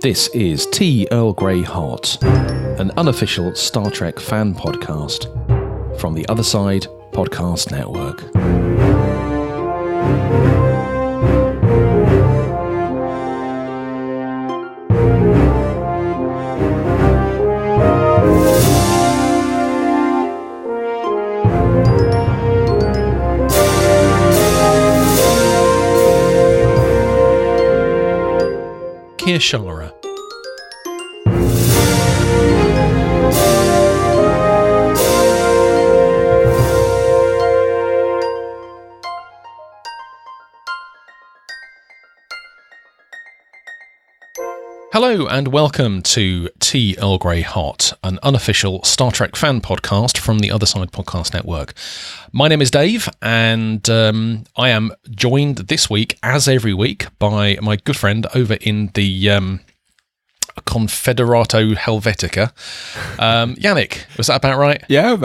This is Tea Earl Grey Hot, an unofficial Star Trek fan podcast from the Other Side Podcast Network. Kir'Shara. Hello and welcome to Tea Earl Grey Hot, an unofficial Star Trek fan podcast from the Other Side Podcast Network. My name is Dave, and I am joined this week, as every week, by my good friend over in the Confederato Helvetica, Yannick. Was that about right? Yeah,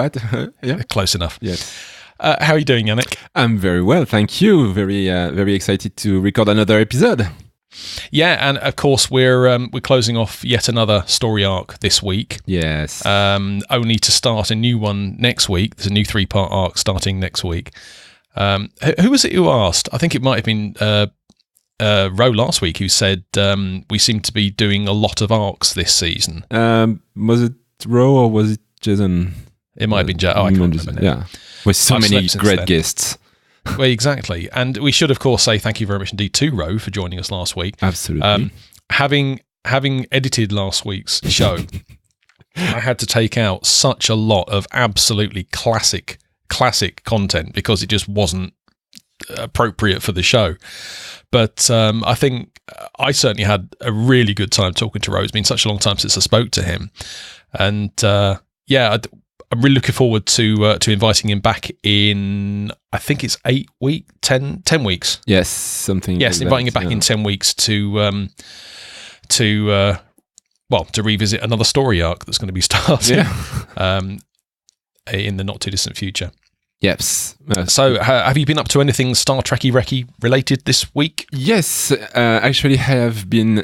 yeah, close enough. Yes. How are you doing, Yannick? I'm very well, thank you. Very excited to record another episode. Yeah, and of course we're closing off yet another story arc this week. Yes. Only to start a new one next week. There's a new 3-part arc starting next week. Who was it who asked? I think it might have been Ro last week who said we seem to be doing a lot of arcs this season. Was it Ro or was it Jason? It might have been Jason. I can't remember. Yeah, with so many great guests. Well, exactly. And we should, of course, say thank you very much indeed to Ro for joining us last week. Absolutely. Having edited last week's show, I had to take out such a lot of absolutely classic content because it just wasn't appropriate for the show. But I think I certainly had a really good time talking to Ro. It's been such a long time since I spoke to him. And I'm really looking forward to inviting him back in, I think it's 10 weeks. Yes, something. Yes, like inviting that, him back in 10 weeks to revisit another story arc that's going to be starting in the not too distant future. Yes. So, have you been up to anything Star Trekky Recky related this week? Yes, actually, I have been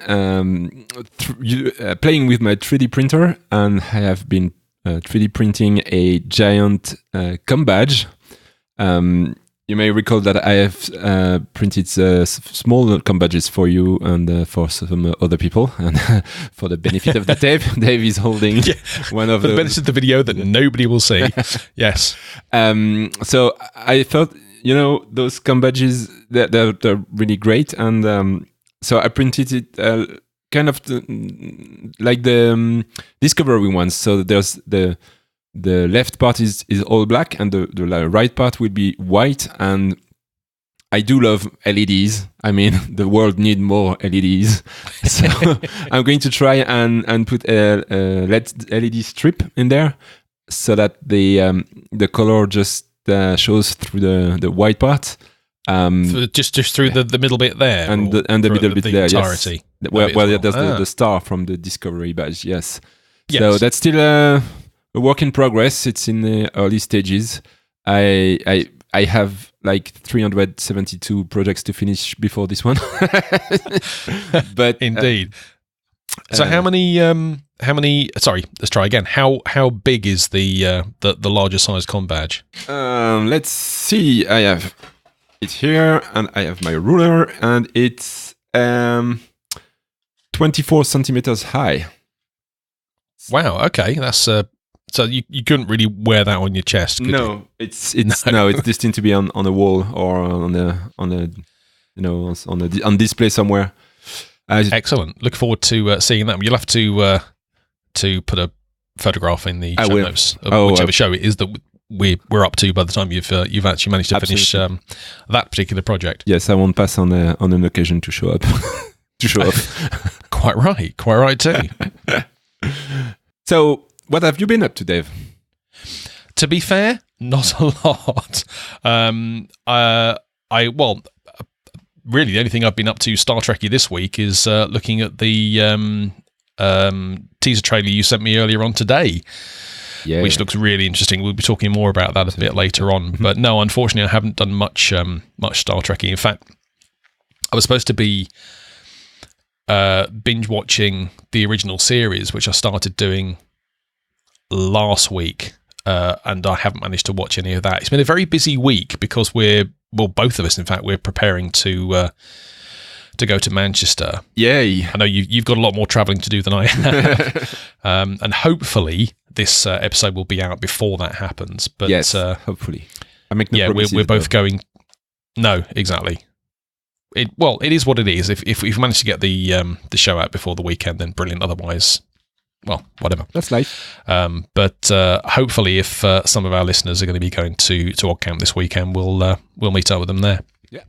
playing with my 3D printer, and I have been 3D printing a giant com badge. You may recall that I have printed small com badges for you and for some other people, and for the benefit of the Dave is holding one of for the benefit of the video that nobody will see. Yes. So I thought, those com badges, they're really great, and so I printed it kind of like the Discovery ones. So there's the left part is all black, and the right part will be white. And I do love LEDs. I mean, the world need more LEDs. So I'm going to try and put a LED strip in there so that the color just shows through the white part. Just through the middle bit there, and the middle bit there, entirety. Yes. Well, there's the star from the Discovery badge. Yes. Yes. So that's still a work in progress. It's in the early stages. I have like 372 projects to finish before this one. But indeed. So how many? Sorry, let's try again. How big is the larger size com badge? Let's see. I have it here, and I have my ruler, and it's 24 centimeters high. Wow. Okay, that's so you couldn't really wear that on your chest, could you? It's destined to be on a wall or on display somewhere. Excellent. Look forward to seeing that. You'll have to put a photograph in the show notes of whichever show it is that we're up to by the time you've actually managed to finish that particular project. Yes, I won't pass on an occasion to show up. To show off. Quite right too. So, what have you been up to, Dave? To be fair, not a lot. Really, the only thing I've been up to Star Trekky this week is looking at the teaser trailer you sent me earlier on today. Yeah, which looks really interesting. We'll be talking more about that a bit later on. But no, unfortunately, I haven't done much Star Trekking. In fact, I was supposed to be binge watching the original series, which I started doing last week, and I haven't managed to watch any of that. It's been a very busy week because both of us, in fact, we're preparing to go to Manchester. Yay! I know you've got a lot more travelling to do than I have, and hopefully this episode will be out before that happens. But yes, hopefully. I make no promises, we're both going. No, exactly. It is what it is. If we've managed to get the show out before the weekend, then brilliant. Otherwise, well, whatever. That's life. But hopefully, if some of our listeners are going to be going to Oddcamp this weekend, we'll meet up with them there. Yeah.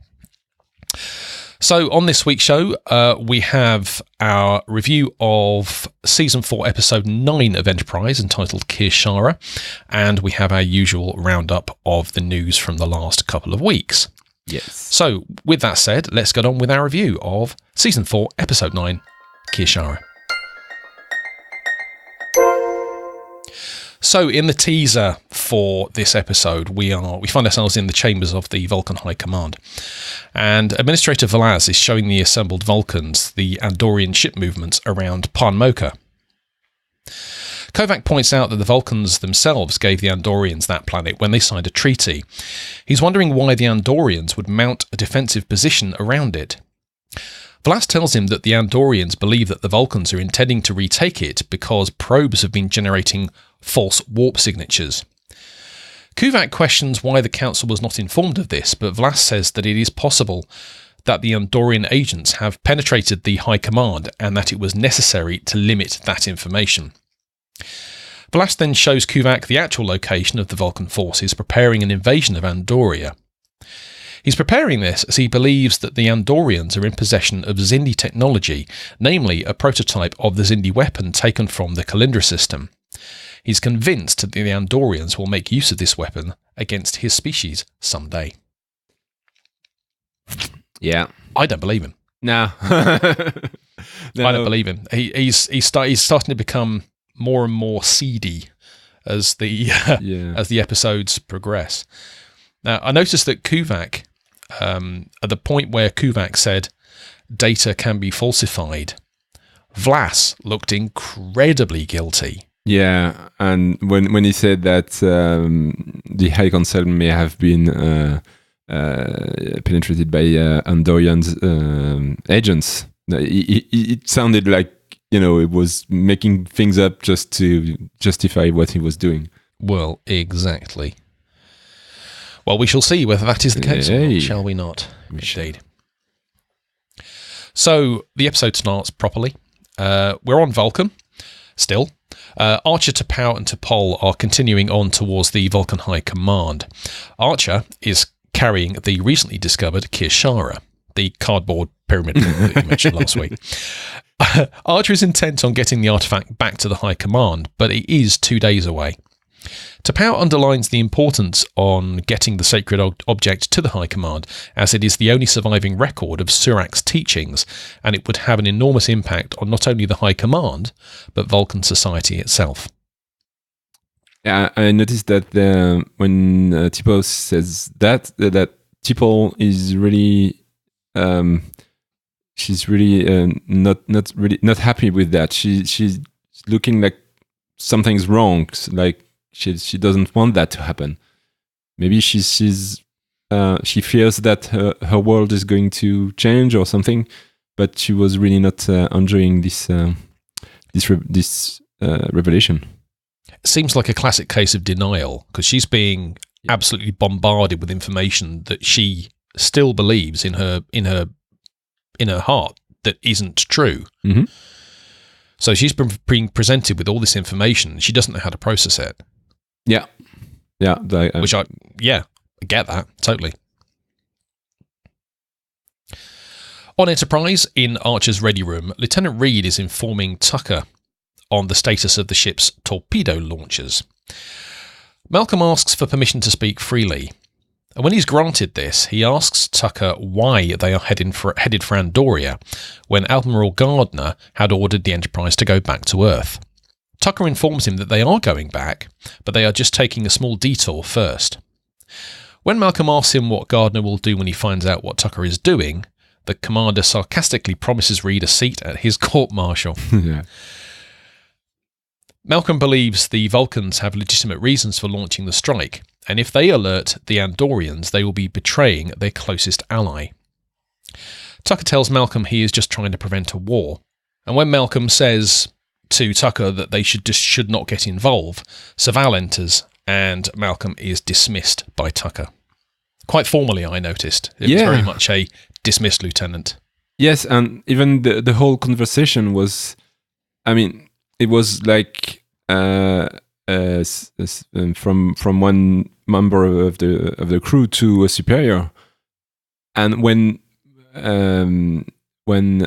So on this week's show, we have our review of Season 4, Episode 9 of Enterprise, entitled Kir'Shara, and we have our usual roundup of the news from the last couple of weeks. Yes. So, with that said, let's get on with our review of Season 4, Episode 9, Kir'Shara. So, in the teaser for this episode, we find ourselves in the chambers of the Vulcan High Command, and Administrator Velaz is showing the assembled Vulcans the Andorian ship movements around Parn-Mocha. Kovac points out that the Vulcans themselves gave the Andorians that planet when they signed a treaty. He's wondering why the Andorians would mount a defensive position around it. Velaz tells him that the Andorians believe that the Vulcans are intending to retake it because probes have been generating false warp signatures. Kovac questions why the Council was not informed of this, but Velaz says that it is possible that the Andorian agents have penetrated the High Command and that it was necessary to limit that information. Velaz then shows Kovac the actual location of the Vulcan forces preparing an invasion of Andoria. He's preparing this as he believes that the Andorians are in possession of Xindi technology, namely a prototype of the Xindi weapon taken from the Kalindra system. He's convinced that the Andorians will make use of this weapon against his species someday. Yeah. I don't believe him. No. I don't believe him. He's starting to become more and more seedy as the as the episodes progress. Now, I noticed that Kovac, at the point where Kovac said data can be falsified, Vlas looked incredibly guilty. Yeah, and when he said that the High Council may have been penetrated by Andorian's agents, it sounded like, it was making things up just to justify what he was doing. Well, exactly. Well, we shall see whether that is the case or not, shall we not? Indeed. So, the episode starts properly. We're on Vulcan, still. Archer, T'Pau and T'Pol are continuing on towards the Vulcan High Command. Archer is carrying the recently discovered Kir'Shara, the cardboard pyramid that you mentioned last week. Archer is intent on getting the artifact back to the High Command, but it is 2 days away. T'Pau underlines the importance on getting the sacred object to the High Command, as it is the only surviving record of Surak's teachings, and it would have an enormous impact on not only the High Command, but Vulcan society itself. Yeah, I noticed that when T'Pol says that T'Pol is really, she's really not happy with that. She's looking like something's wrong, like she doesn't want that to happen. Maybe she fears that her world is going to change or something, but she was really not enjoying this revelation. It seems like a classic case of denial, because she's being absolutely bombarded with information that she still believes in her heart that isn't true. Mm-hmm. So she's been being presented with all this information. She doesn't know how to process it. Yeah. Which I get that totally. On Enterprise, in Archer's ready room, Lieutenant Reed is informing Tucker on the status of the ship's torpedo launchers. Malcolm asks for permission to speak freely, and when he's granted this, he asks Tucker why they are headed for Andoria, when Admiral Gardner had ordered the Enterprise to go back to Earth. Tucker informs him that they are going back, but they are just taking a small detour first. When Malcolm asks him what Gardner will do when he finds out what Tucker is doing, the commander sarcastically promises Reed a seat at his court-martial. Yeah. Malcolm believes the Vulcans have legitimate reasons for launching the strike, and if they alert the Andorians, they will be betraying their closest ally. Tucker tells Malcolm he is just trying to prevent a war, and when Malcolm says to Tucker that they should not get involved, Saval enters, and Malcolm is dismissed by Tucker. Quite formally, I noticed. It was very much a dismissed lieutenant. Yes, and even the whole conversation was, I mean, it was like from one member of the crew to a superior, and when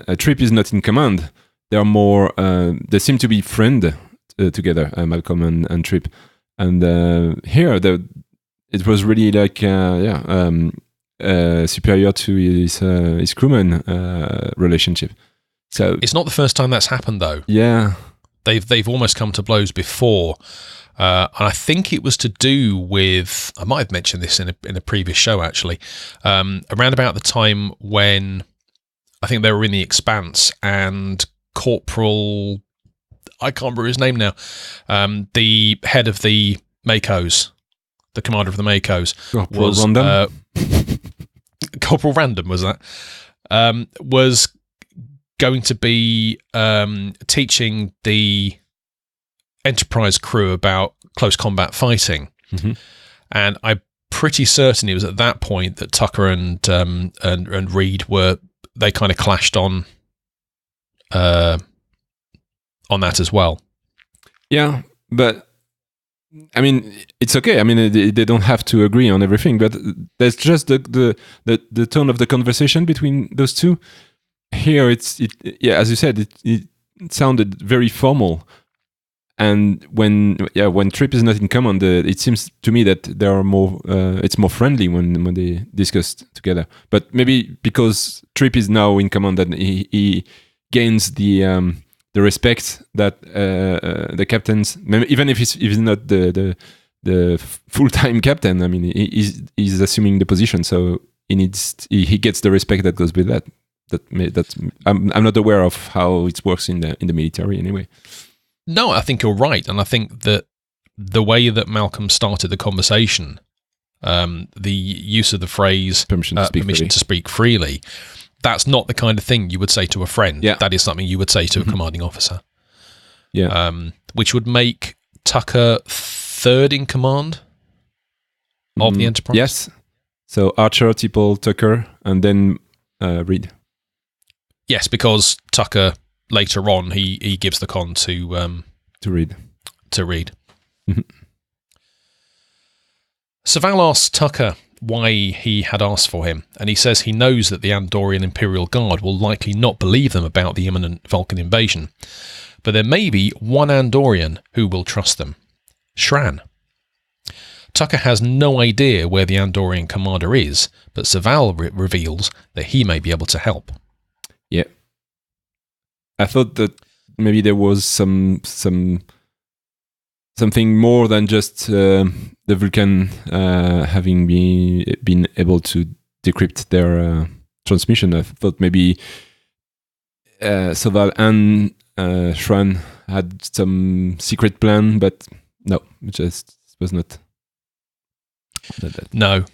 a Trip is not in command, they are more. They seem to be friends together, Malcolm and Trip, and here it was really like superior to his crewman relationship. So it's not the first time that's happened, though. Yeah. They've almost come to blows before, and I think it was to do with, I might have mentioned this in a previous show actually, around about the time when I think they were in the Expanse and Corporal, I can't remember his name now, the head of the Makos, the commander of the Makos, was Corporal Random, was that? Was going to be teaching the Enterprise crew about close combat fighting, and I'm pretty certain it was at that point that Tucker and Reed they kind of clashed on that as well. Yeah, but I mean, it's okay. I mean, they don't have to agree on everything, but there's just the tone of the conversation between those two. Here, as you said, it sounded very formal, and when Trip is not in command, it seems to me that they are more. It's more friendly when they discuss together. But maybe because Trip is now in command, that he gains the respect that the captains, even if he's not the full-time captain. I mean, he's assuming the position, so he gets the respect that goes with that. I'm not aware of how it works in the military anyway. No, I think you're right, and I think that the way that Malcolm started the conversation, the use of the phrase permission to speak freely, that's not the kind of thing you would say to a friend. Yeah. That is something you would say to a commanding officer. Yeah, which would make Tucker third in command of the Enterprise. Yes. So Archer, T'Pol, Tucker, and then Reed. Yes, because Tucker later on he gives the con to Reed. Saval asks Tucker why he had asked for him, and he says he knows that the Andorian Imperial Guard will likely not believe them about the imminent Vulcan invasion, but there may be one Andorian who will trust them, Shran. Tucker has no idea where the Andorian commander is, but Saval reveals that he may be able to help. Yeah. I thought that maybe there was something more than just the Vulcan having been able to decrypt their transmission. I thought maybe Saval and Shran had some secret plan, but no, it just was not that. No.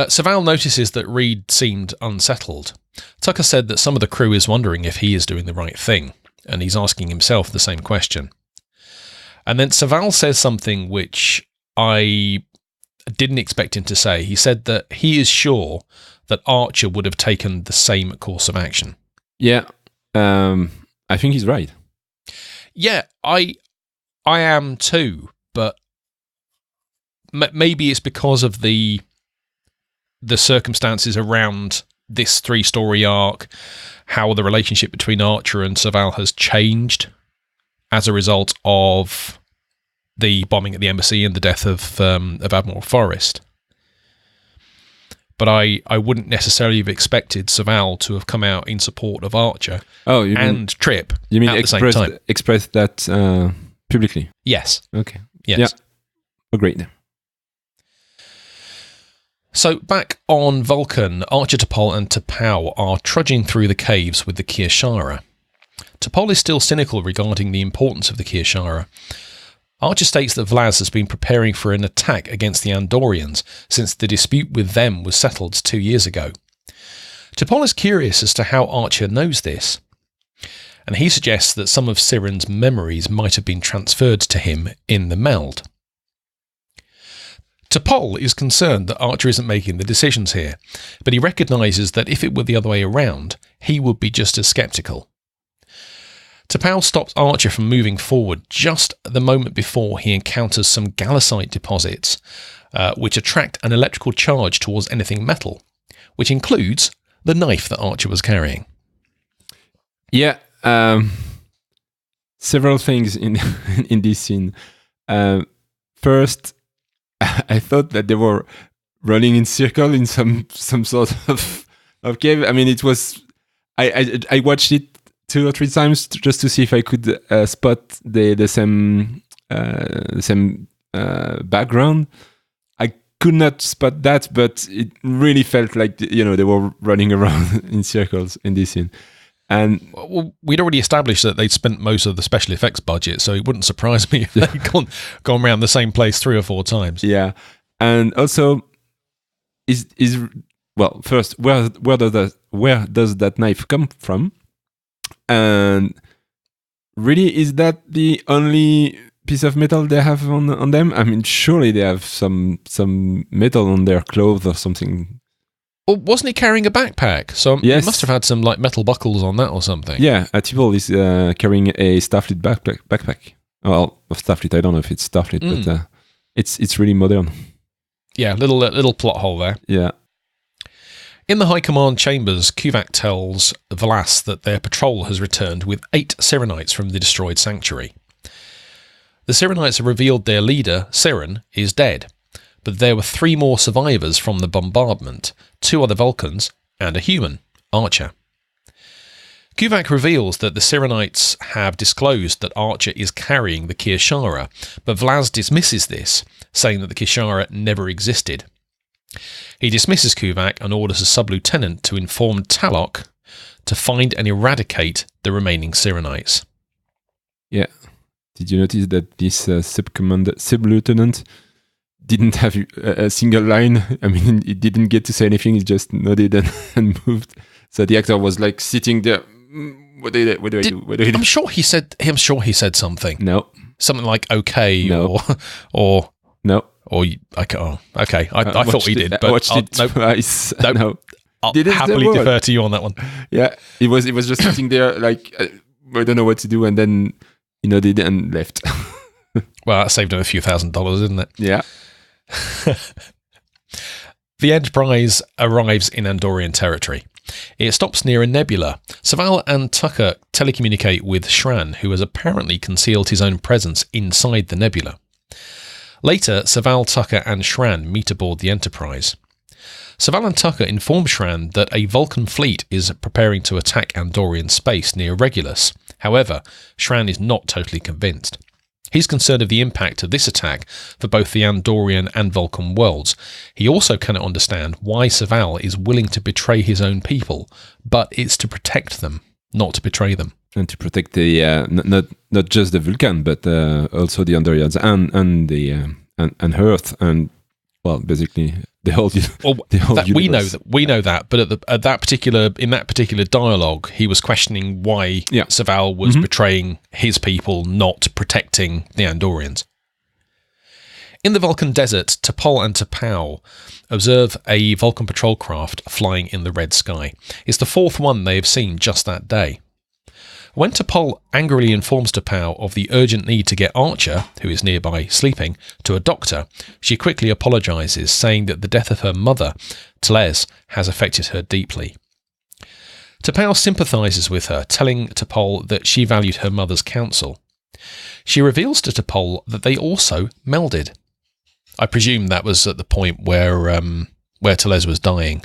Saval notices that Reed seemed unsettled. Tucker said that some of the crew is wondering if he is doing the right thing, and he's asking himself the same question. And then Saval says something which I didn't expect him to say. He said that he is sure that Archer would have taken the same course of action. Yeah, I think he's right. Yeah, I am too, but maybe it's because of the circumstances around this 3-story arc, how the relationship between Archer and Saval has changed as a result of the bombing at the embassy and the death of Admiral Forrest. But I wouldn't necessarily have expected Saval to have come out in support of Archer and Trip at the same time. Express that publicly? Yes. Okay. Yes. Yeah. Agreed. So back on Vulcan, Archer, T'Pol and T'Pau are trudging through the caves with the Kir'Shara. T'Pol is still cynical regarding the importance of the Kir'Shara. Archer states that Vlaz has been preparing for an attack against the Andorians since the dispute with them was settled 2 years ago. T'Pol is curious as to how Archer knows this, and he suggests that some of Siren's memories might have been transferred to him in the meld. T'Pol is concerned that Archer isn't making the decisions here, but he recognises that if it were the other way around, he would be just as sceptical. T'Pau stops Archer from moving forward just the moment before he encounters some gallicite deposits, which attract an electrical charge towards anything metal, which includes the knife that Archer was carrying. Yeah, several things in in this scene. First, I thought that they were running in circle in some sort of cave. I mean, it was. I watched it 2 or 3 times just to see if I could spot the same background. I could not spot that, but it really felt like they were running around in circles in this scene. And we'd already established that they'd spent most of the special effects budget, so it wouldn't surprise me if they'd gone around the same place 3 or 4 times. Yeah, and also first, where does that knife come from? And really, is that the only piece of metal they have on them? I mean, surely they have some metal on their clothes or something. Well, wasn't he carrying a backpack? So yes. He must have had some like metal buckles on that or something. Yeah, T'Pol is carrying a Starfleet backpack. Well, of Starfleet, I don't know if it's Starfleet, but it's really modern. Yeah, little plot hole there. Yeah. In the High Command chambers, Kuvak tells Vlass that their patrol has returned with 8 Sirenites from the destroyed sanctuary. The Sirenites have revealed their leader, Siren, is dead, but there were 3 more survivors from the bombardment, 2 other Vulcans, and a human, Archer. Kuvak reveals that the Sirenites have disclosed that Archer is carrying the Kir'Shara, but Vlaz dismisses this, saying that the Kir'Shara never existed. He dismisses Kuvak and orders a sub-lieutenant to inform Talok to find and eradicate the remaining Sirenites. Yeah. Did you notice that this sub-lieutenant didn't have a single line? I mean, he didn't get to say anything. He just nodded and moved. So the actor was like sitting there. What do I do? I'm sure he said something. No. Something like okay, no. or no. Or okay. I thought he did, but I watched it twice. Nope. No. I'll happily defer to you on that one. Yeah, it was just sitting there like I don't know what to do, and then he nodded and left. Well, that saved him a few $1,000s, didn't it? Yeah. The Enterprise arrives in Andorian territory. It stops near a nebula. Saval and Tucker telecommunicate with Shran, who has apparently concealed his own presence inside the nebula. Later, Saval, Tucker and Shran meet aboard the Enterprise. Saval and Tucker inform Shran that a Vulcan fleet is preparing to attack Andorian space near Regulus. However, Shran is not totally convinced. He's concerned of the impact of this attack for both the Andorian and Vulcan worlds. He also cannot understand why Saval is willing to betray his own people, but it's to protect them, not to betray them. And to protect the not just the Vulcan, but also the Andorians and the and Earth, and well, basically the whole universe. We know that, but in that particular dialogue, he was questioning why Saval was betraying his people, not protecting the Andorians. In the Vulcan desert, T'Pol and T'Pau observe a Vulcan patrol craft flying in the red sky. It's the 4th one they have seen just that day. When T'Pol angrily informs T'Pau of the urgent need to get Archer, who is nearby sleeping, to a doctor, she quickly apologises, saying that the death of her mother, Tles, has affected her deeply. T'Pau sympathises with her, telling T'Pol that she valued her mother's counsel. She reveals to T'Pol that they also melded. I presume that was at the point where Tles was dying.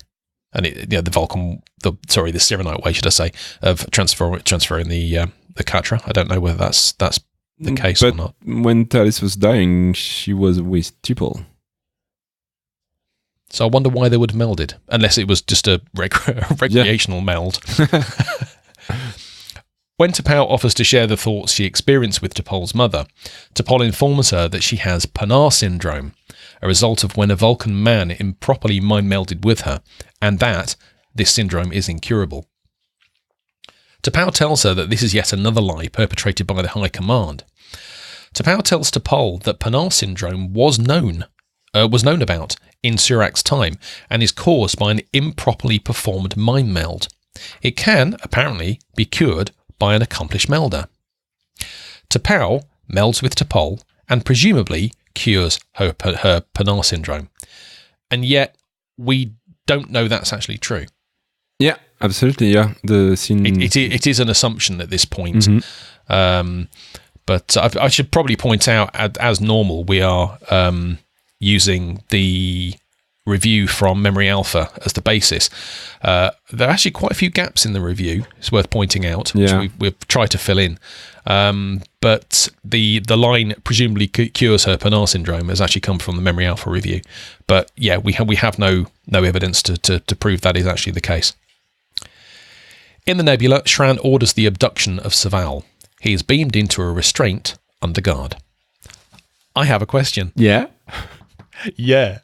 And the Sirenite way, should I say, of transferring the Kir'Shara. I don't know whether that's the case or not. When Tales was dying, she was with T'Pol. So I wonder why they would have melded, unless it was just a recreational meld. When T'Pau offers to share the thoughts she experienced with T'Pol's mother, T'Pol informs her that she has Panar syndrome, a result of when a Vulcan man improperly mind-melded with her, and that this syndrome is incurable. T'Pau tells her that this is yet another lie perpetrated by the High Command. T'Pau tells T'Pol that Panar syndrome was known about in Surak's time and is caused by an improperly performed mind meld. It can, apparently, be cured by an accomplished melder. T'Pau melds with T'Pol and presumably cures her Panar syndrome. And yet, we don't know that's actually true. Yeah, absolutely, yeah. The scene... It is an assumption at this point. But I should probably point out, as normal, we are using the review from Memory Alpha as the basis. There are actually quite a few gaps in the review, it's worth pointing out, which we've tried to fill in. But the line presumably cures her Panar syndrome has actually come from the Memory Alpha review. But yeah, we have no evidence to prove that is actually the case. In the nebula, Shran orders the abduction of Saval. He is beamed into a restraint under guard. I have a question. Yeah? Yeah.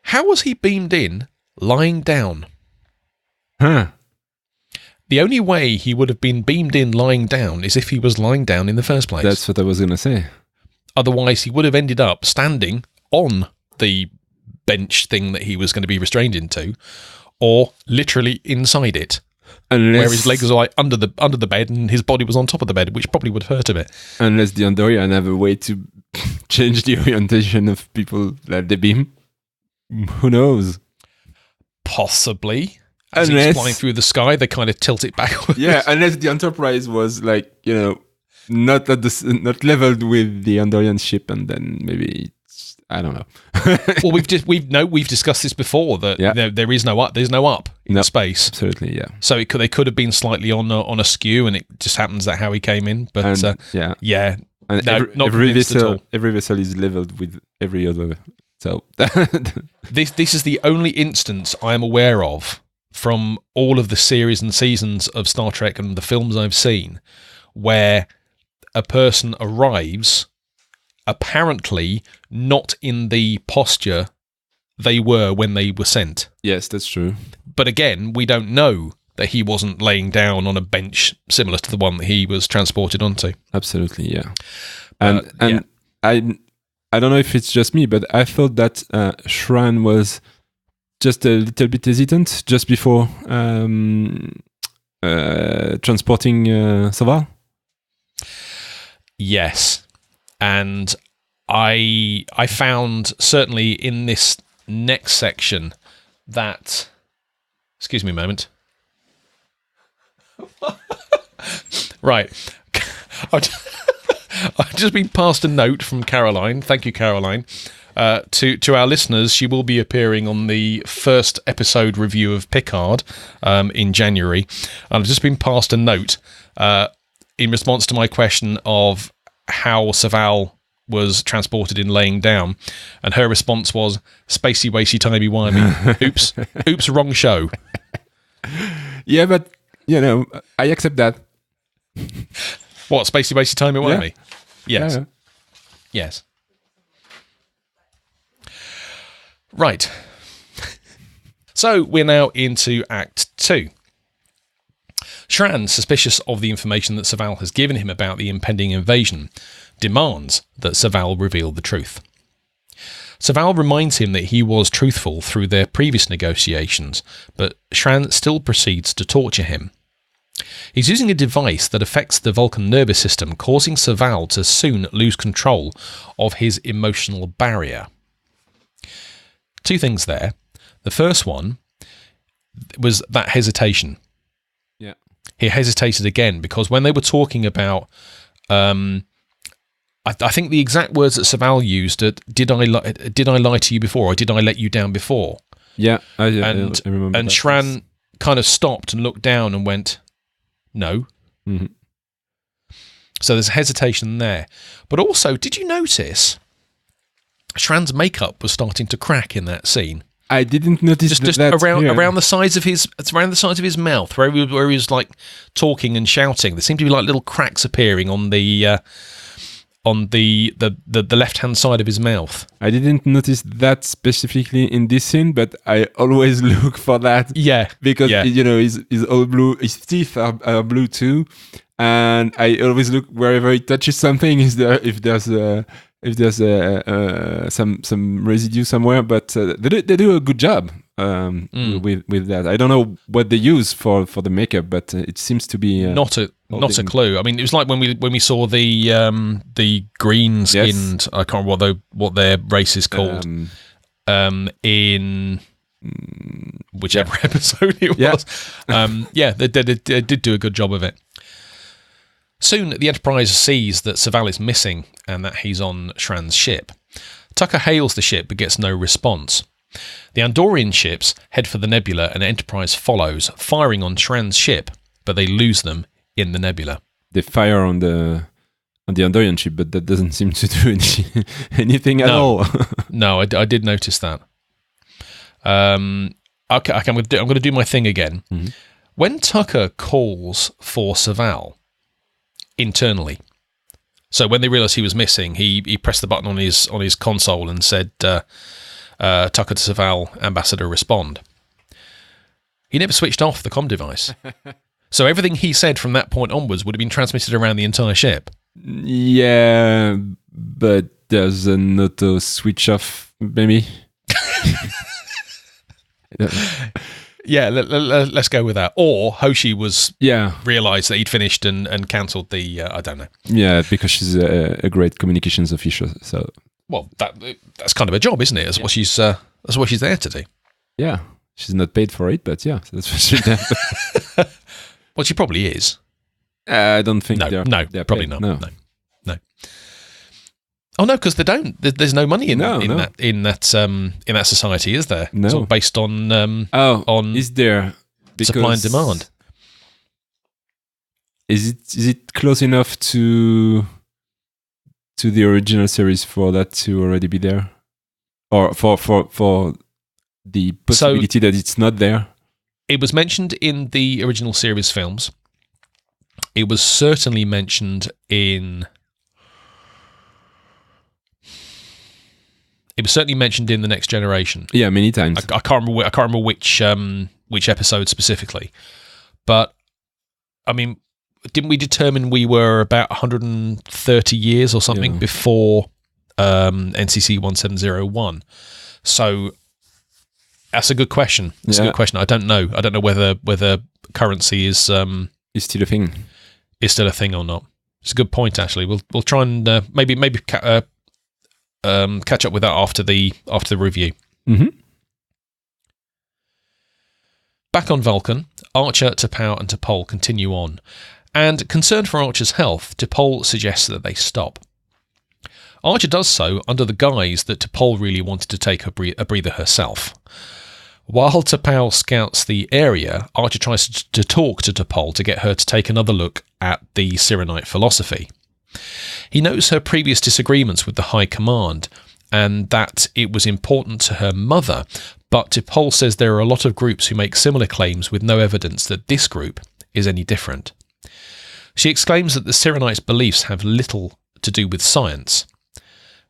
How was he beamed in lying down? Huh. The only way he would have been beamed in lying down is if he was lying down in the first place. That's what I was going to say. Otherwise, he would have ended up standing on the bench thing that he was going to be restrained into, or literally inside it. Where his legs are like under the bed and his body was on top of the bed, which probably would have hurt a bit. Unless the Andorian have a way to change the orientation of people that they beam. Who knows? Possibly. As he's flying through the sky, they kind of tilt it backwards. Yeah, unless the Enterprise was like, not leveled with the Andorian ship, and then maybe I don't know. Well, we've discussed this before that there is no up. There's no up in space. Absolutely, yeah. So they could have been slightly on a skew, and it just happens that how he came in. But and not every vessel, at all. Every vessel is leveled with every other. So this is the only instance I am aware of from all of the series and seasons of Star Trek and the films I've seen where a person arrives apparently not in the posture they were when they were sent. Yes, that's true. But again, we don't know that he wasn't laying down on a bench similar to the one that he was transported onto. Absolutely, yeah. And I don't know if it's just me, but I thought that Shran was just a little bit hesitant just before transporting Saval. Yes. And I found certainly in this next section that... Excuse me a moment. Right. I've just been passed a note from Caroline. Thank you, Caroline. To our listeners, she will be appearing on the first episode review of Picard in January. I've just been passed a note in response to my question of how Saval was transported in laying down, and her response was spacey, wacy, timey-wimey. Oops, wrong show. Yeah, but I accept that. What, spacey, wacy, timey-wimey? Yeah. Yes. Yeah. Yes. Right. So we're now into Act 2. Shran, suspicious of the information that Saval has given him about the impending invasion, demands that Saval reveal the truth. Saval reminds him that he was truthful through their previous negotiations, but Shran still proceeds to torture him. He's using a device that affects the Vulcan nervous system, causing Saval to soon lose control of his emotional barrier. Two things there. The first one was that hesitation. Yeah. He hesitated again because when they were talking about, I think the exact words that Saval used are, did I lie to you before, or did I let you down before? Yeah, I And remember. And Shran kind of stopped and looked down and went, no. Mm-hmm. So there's hesitation there. But also, did you notice Shran's makeup was starting to crack in that scene. I didn't notice Just around the sides of his mouth, where he was like talking and shouting. There seemed to be like little cracks appearing on the left hand side of his mouth. I didn't notice that specifically in this scene, but I always look for that. Yeah, because he's all blue. His teeth are blue too, and I always look wherever he touches something. If there's some residue somewhere, but they do a good job with that. I don't know what they use for the makeup, but it seems to be not a clue. I mean, it was like when we saw the green skinned. I can't remember what their race is called. In whichever episode it was. They did do a good job of it. Soon, the Enterprise sees that Saval is missing and that he's on Shran's ship. Tucker hails the ship but gets no response. The Andorian ships head for the nebula and Enterprise follows, firing on Shran's ship, but they lose them in the nebula. They fire on the Andorian ship, but that doesn't seem to do anything at all. No, I did notice that. Okay, I'm going to do my thing again. Mm-hmm. When Tucker calls for Saval internally, so when they realised he was missing, he pressed the button on his console and said, "Tucker to Saval, Ambassador, respond." He never switched off the comm device, so everything he said from that point onwards would have been transmitted around the entire ship. Yeah, but there's an auto switch off, maybe. Yeah, let's go with that. Or Hoshi realised that he'd finished and cancelled the. I don't know. Yeah, because she's a great communications official. So well, that's kind of a job, isn't it? That's what she's there to do. Yeah, she's not paid for it, but yeah, that's what she does. Well, she probably is. I don't think. They're probably not. No. Oh no, because they don't. There's no money in that society, is there? No, it's all based on is there supply and demand? Is it close enough to the original series for that to already be there, or for the possibility that it's not there? It was mentioned in the original series films. It was certainly mentioned in. It was certainly mentioned in The Next Generation. Yeah, many times. I can't remember which episode specifically, but I mean, didn't we determine we were about 130 years or something before NCC 1701? So that's a good question. It's a good question. I don't know. I don't know whether currency is still a thing. Is still a thing or not. It's a good point. Actually, we'll try and maybe. Catch up with that after the review. Mm-hmm. Back on Vulcan, Archer, T'Pau and T'Pol continue on, and concerned for Archer's health, T'Pol suggests that they stop. Archer does so under the guise that T'Pol really wanted to take a breather herself. While T'Pau scouts the area, Archer tries to talk to T'Pol to get her to take another look at the Sirenite philosophy. He notes her previous disagreements with the High Command and that it was important to her mother, but T'Pol says there are a lot of groups who make similar claims with no evidence that this group is any different. She exclaims that the Sirenites' beliefs have little to do with science,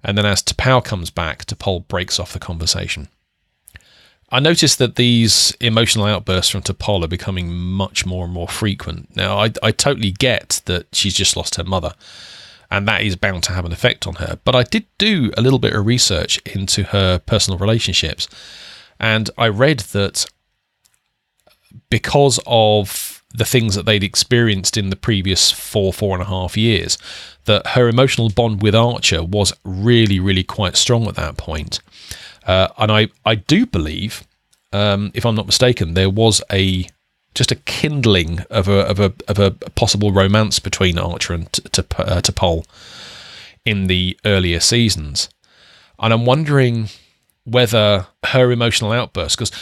and then as T'Pau comes back, T'Pol breaks off the conversation. I noticed that these emotional outbursts from T'Pol are becoming much more and more frequent. Now, I totally get that she's just lost her mother, and that is bound to have an effect on her. But I did do a little bit of research into her personal relationships, and I read that because of the things that they'd experienced in the previous 4.5 years, that her emotional bond with Archer was really, really quite strong at that point. And I do believe, if I'm not mistaken, there was just a kindling of a possible romance between Archer and T'Pol in the earlier seasons, and I'm wondering whether her emotional outbursts, because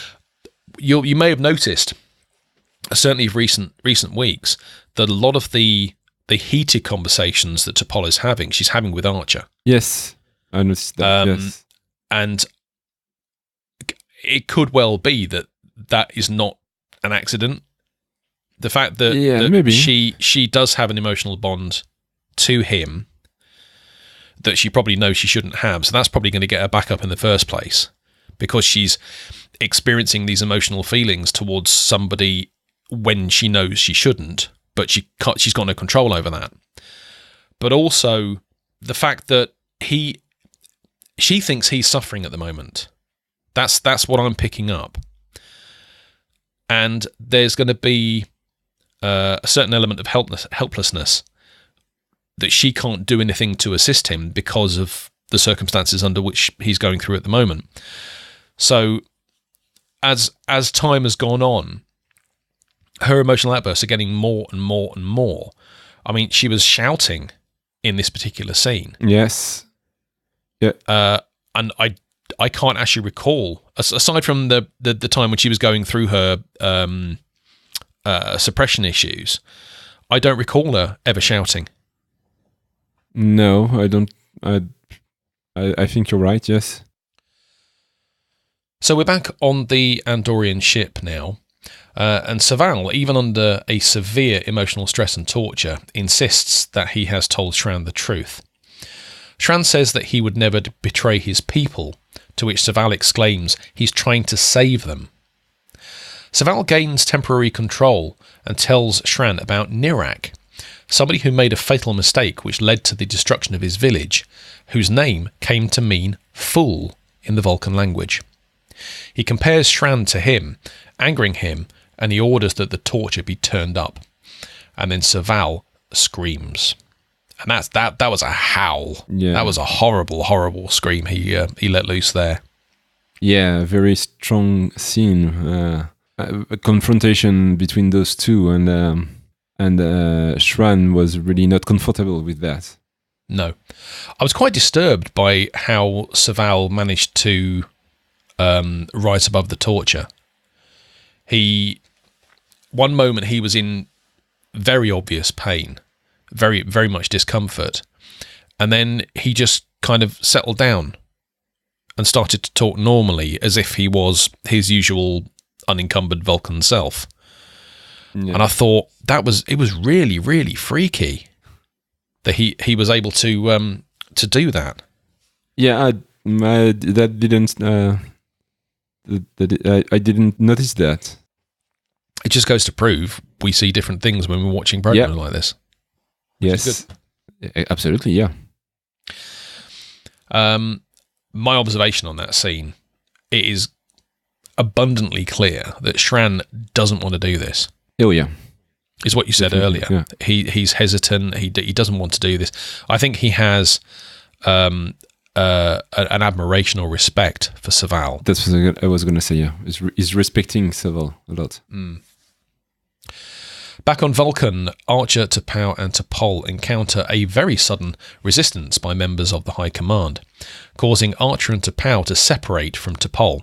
you may have noticed, certainly of recent weeks, that a lot of the heated conversations that T'Pol is having, she's having with Archer. Yes, I noticed that. Yes. And it could well be that is not an accident. The fact that, maybe she does have an emotional bond to him that she probably knows she shouldn't have. So that's probably going to get her back up in the first place, because she's experiencing these emotional feelings towards somebody when she knows she shouldn't, but she's got no control over that. But also the fact that she thinks he's suffering at the moment. That's what I'm picking up. And there's going to be a certain element of helplessness that she can't do anything to assist him because of the circumstances under which he's going through at the moment. So as time has gone on, her emotional outbursts are getting more and more and more. I mean, she was shouting in this particular scene. Yes. Yeah. And I can't actually recall, aside from the time when she was going through her suppression issues, I don't recall her ever shouting. No, I don't. I think you're right, yes. So we're back on the Andorian ship now, and Saval, even under a severe emotional stress and torture, insists that he has told Shran the truth. Shran says that he would never betray his people, to which Saval exclaims he's trying to save them. Saval gains temporary control and tells Shran about Nirak, somebody who made a fatal mistake which led to the destruction of his village, whose name came to mean fool in the Vulcan language. He compares Shran to him, angering him, and he orders that the torture be turned up. And then Saval screams. And that was a howl. Yeah. That was a horrible, horrible scream he let loose there. Yeah, very strong scene. A confrontation between those two, and Shran was really not comfortable with that. No. I was quite disturbed by how Saval managed to rise above the torture. One moment he was in very obvious pain, very, very much discomfort, and then he just kind of settled down and started to talk normally as if he was his usual unencumbered Vulcan self. Yeah. And I thought it was really, really freaky that he was able to do that. Yeah, I didn't notice that. It just goes to prove we see different things when we're watching programs like this. Yes, absolutely, yeah. My observation on that scene, it is abundantly clear that Shran doesn't want to do this. Oh yeah, is what you said earlier. Yeah. He's hesitant. He doesn't want to do this. I think he has an admiration or respect for Saval. That's what I was going to say. Yeah, he's respecting Saval a lot. Mm. Back on Vulcan, Archer, T'Pau and T'Pol encounter a very sudden resistance by members of the High Command, causing Archer and T'Pau to separate from T'Pol.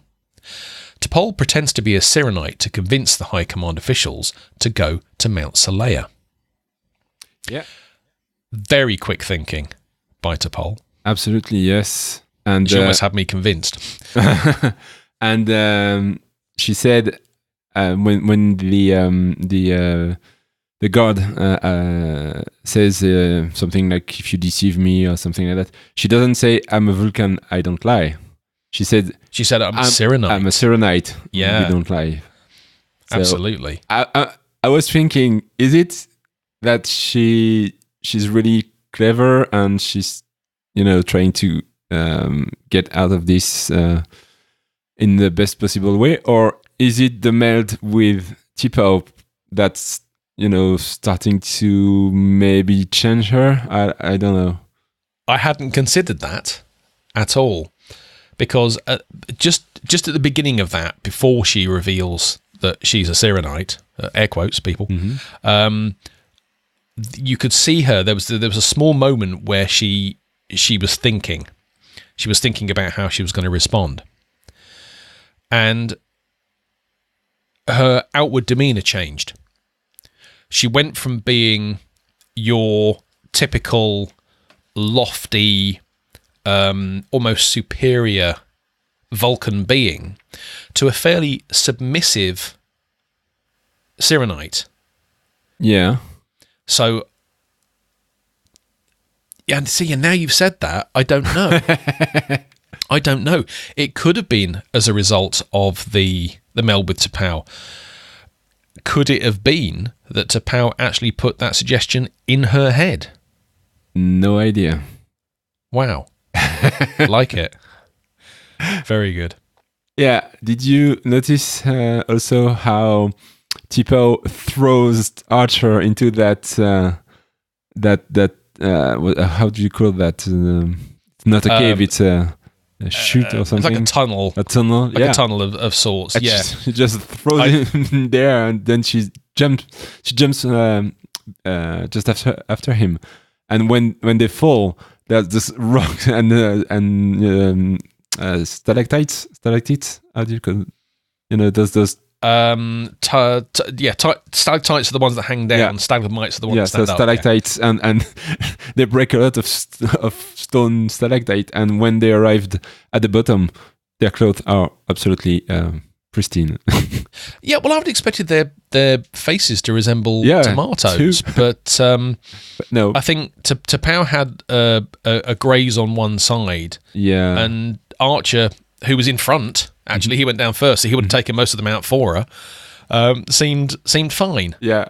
T'Pol pretends to be a Cyrenite to convince the High Command officials to go to Mount Saleya. Yeah. Very quick thinking by T'Pol. Absolutely, yes. And she almost had me convinced. And she said when the guard says something like, if you deceive me or something like that, she doesn't say, I'm a Vulcan, I don't lie. She said, I'm a Cyrenite. I'm a Cyrenite. Yeah. We don't lie. So absolutely. I was thinking, is it that she's really clever and she's, trying to get out of this in the best possible way? Or is it the meld with T'Pau that's, starting to maybe change her? I don't know. I hadn't considered that at all. Because just at the beginning of that, before she reveals that she's a Cyrenite, air quotes, people, you could see her. There was a small moment where she was thinking. She was thinking about how she was going to respond, and her outward demeanor changed. She went from being your typical lofty, almost superior Vulcan being to a fairly submissive Cyrenite. Yeah. So, yeah, and see, and now you've said that, I don't know. I don't know. It could have been as a result of the meld with T'Pau. Could it have been that T'Pau actually put that suggestion in her head? No idea. Wow. Like it. Very good. Yeah. Did you notice also how T'Pau throws Archer into that how do you call that? It's not a cave. It's a chute or something. It's like a tunnel. A tunnel. Like a tunnel of sorts. And yeah. She just throws him there, and then she jumps just after him. And when they fall, there's this rock and stalactites. How do you call it? You know, those stalactites are the ones that hang down. Yeah. Stalagmites are the ones that stand up. Stalactites, and they break a lot of stone stalactite. And when they arrived at the bottom, their clothes are absolutely pristine. Yeah, well, I would have expected their faces to resemble tomatoes, but no. I think T'Pau had a graze on one side. Yeah, and Archer, who was in front, actually, he went down first, so he would have taken most of them out for her. Seemed fine. Yeah.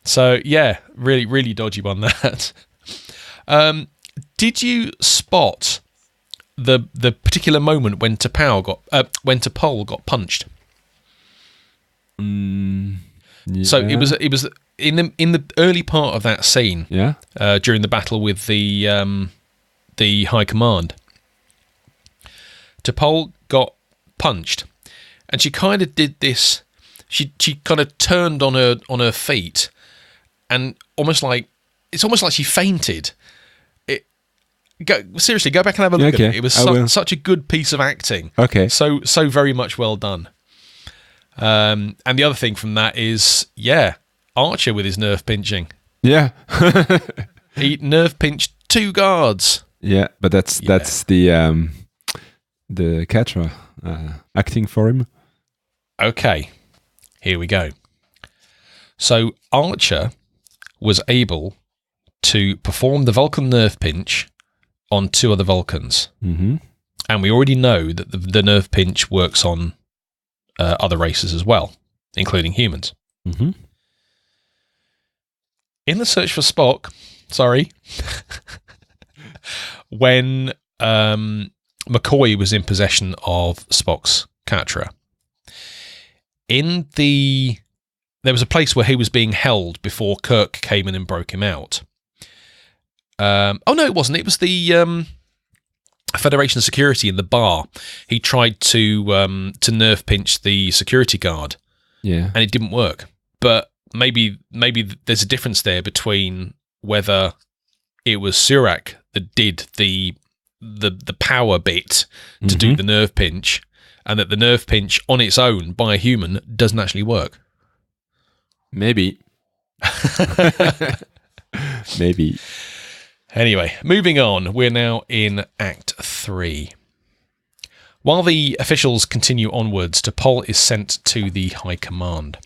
So yeah, really, really dodgy on that. Did you spot the particular moment when T'Pau got punched? Yeah. So it was in the early part of that scene. Yeah. During the battle with the High Command, T'Pau got punched, and she kind of did this. She kind of turned on her feet, and it's almost like she fainted. Seriously, go back and have a look at it. It was such a good piece of acting. Okay. So very much well done. And the other thing from that is, Archer with his nerve pinching. Yeah. He nerve pinched 2 guards. Yeah, but that's the Kir'Shara acting for him. Okay, here we go. So Archer was able to perform the Vulcan nerve pinch on 2 other Vulcans. Mm-hmm. And we already know that the nerve pinch works on other races as well, including humans. Mm-hmm. In the search for Spock, when McCoy was in possession of Spock's Kir'Shara, there was a place where he was being held before Kirk came in and broke him out. No, it wasn't. It was the Federation security in the bar. He tried to nerve pinch the security guard, and it didn't work. But maybe there's a difference there between whether it was Surak that did the power bit to do the nerve pinch, and that the nerve pinch on its own by a human doesn't actually work. Maybe. Maybe. Anyway, moving on. We're now in Act 3. While the officials continue onwards, T'Pol is sent to the High Command.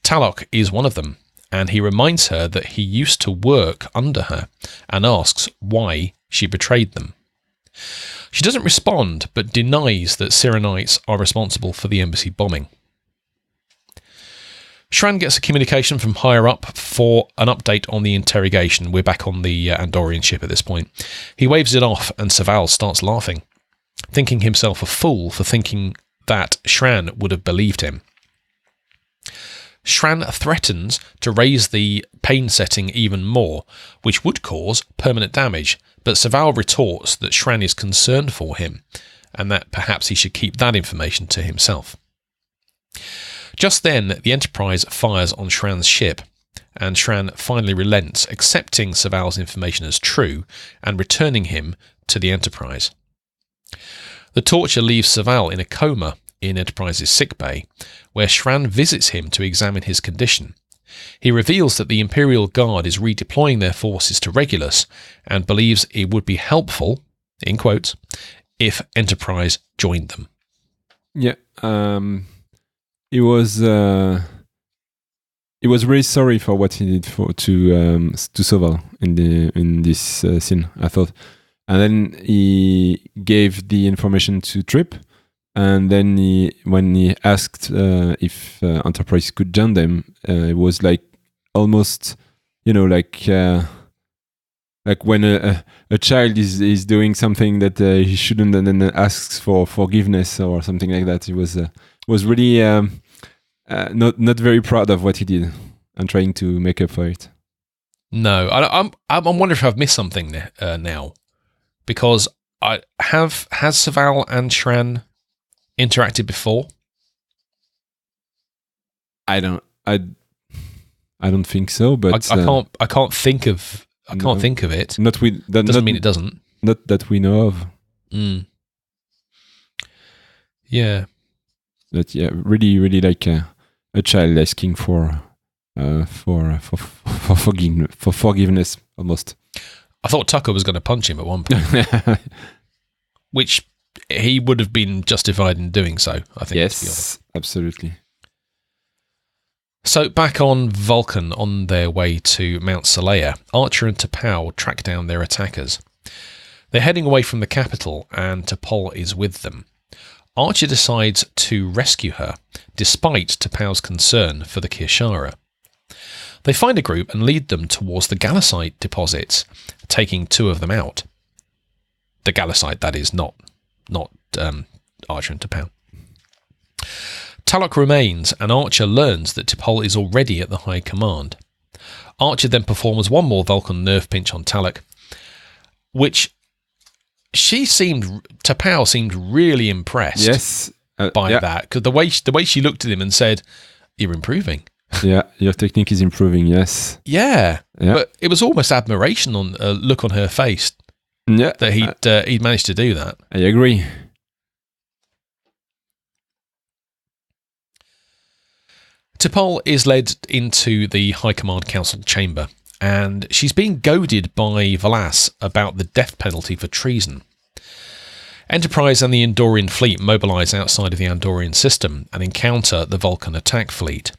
Talok is one of them, and he reminds her that he used to work under her and asks why she betrayed them. She doesn't respond, but denies that Cyrenites are responsible for the embassy bombing. Shran gets a communication from higher up for an update on the interrogation. We're back on the Andorian ship at this point. He waves it off, and Saval starts laughing, thinking himself a fool for thinking that Shran would have believed him. Shran threatens to raise the pain setting even more, which would cause permanent damage, but Saval retorts that Shran is concerned for him, and that perhaps he should keep that information to himself. Just then, the Enterprise fires on Shran's ship, and Shran finally relents, accepting Saval's information as true and returning him to the Enterprise. The torture leaves Saval in a coma in Enterprise's sickbay, where Shran visits him to examine his condition. He reveals that the Imperial Guard is redeploying their forces to Regulus and believes it would be helpful, in quotes, if Enterprise joined them. Yeah. He was really sorry for what he did to Soval in this scene, I thought. And then he gave the information to Trip, and then when he asked if Enterprise could join them, it was like almost, like when a child is doing something that he shouldn't, and then asks for forgiveness or something like that. He was really not very proud of what he did and trying to make up for it. No, I'm wondering if I've missed something now, because has Soval and Shran interacted before? I don't think so, but I can't think of it. Not with that doesn't mean it doesn't. Not that we know of. Yeah. But yeah, really, really like a child asking for forgiveness almost. I thought Tucker was going to punch him at one point, which he would have been justified in doing so, I think. Yes, absolutely. So back on Vulcan, on their way to Mount Saleya, Archer and T'Pau track down their attackers. They're heading away from the capital, and T'Pol is with them. Archer decides to rescue her, despite T'Pau's concern for the Kir'Shara. They find a group and lead them towards the Gallicite deposits, taking 2 of them out. The Gallicite, that is, not Archer and T'Pau. Talok remains, and Archer learns that T'Pol is already at the High Command. Archer then performs one more Vulcan nerve pinch on Talok, which T'Pau seemed really impressed by that, because the way she looked at him and said, "You're improving." Yeah, your technique is improving. Yes. Yeah, but it was almost admiration on look on her face. Yeah, that he'd managed to do that. I agree. T'Pol is led into the High Command Council chamber, and she's being goaded by Valas about the death penalty for treason. Enterprise and the Andorian fleet mobilise outside of the Andorian system and encounter the Vulcan attack fleet.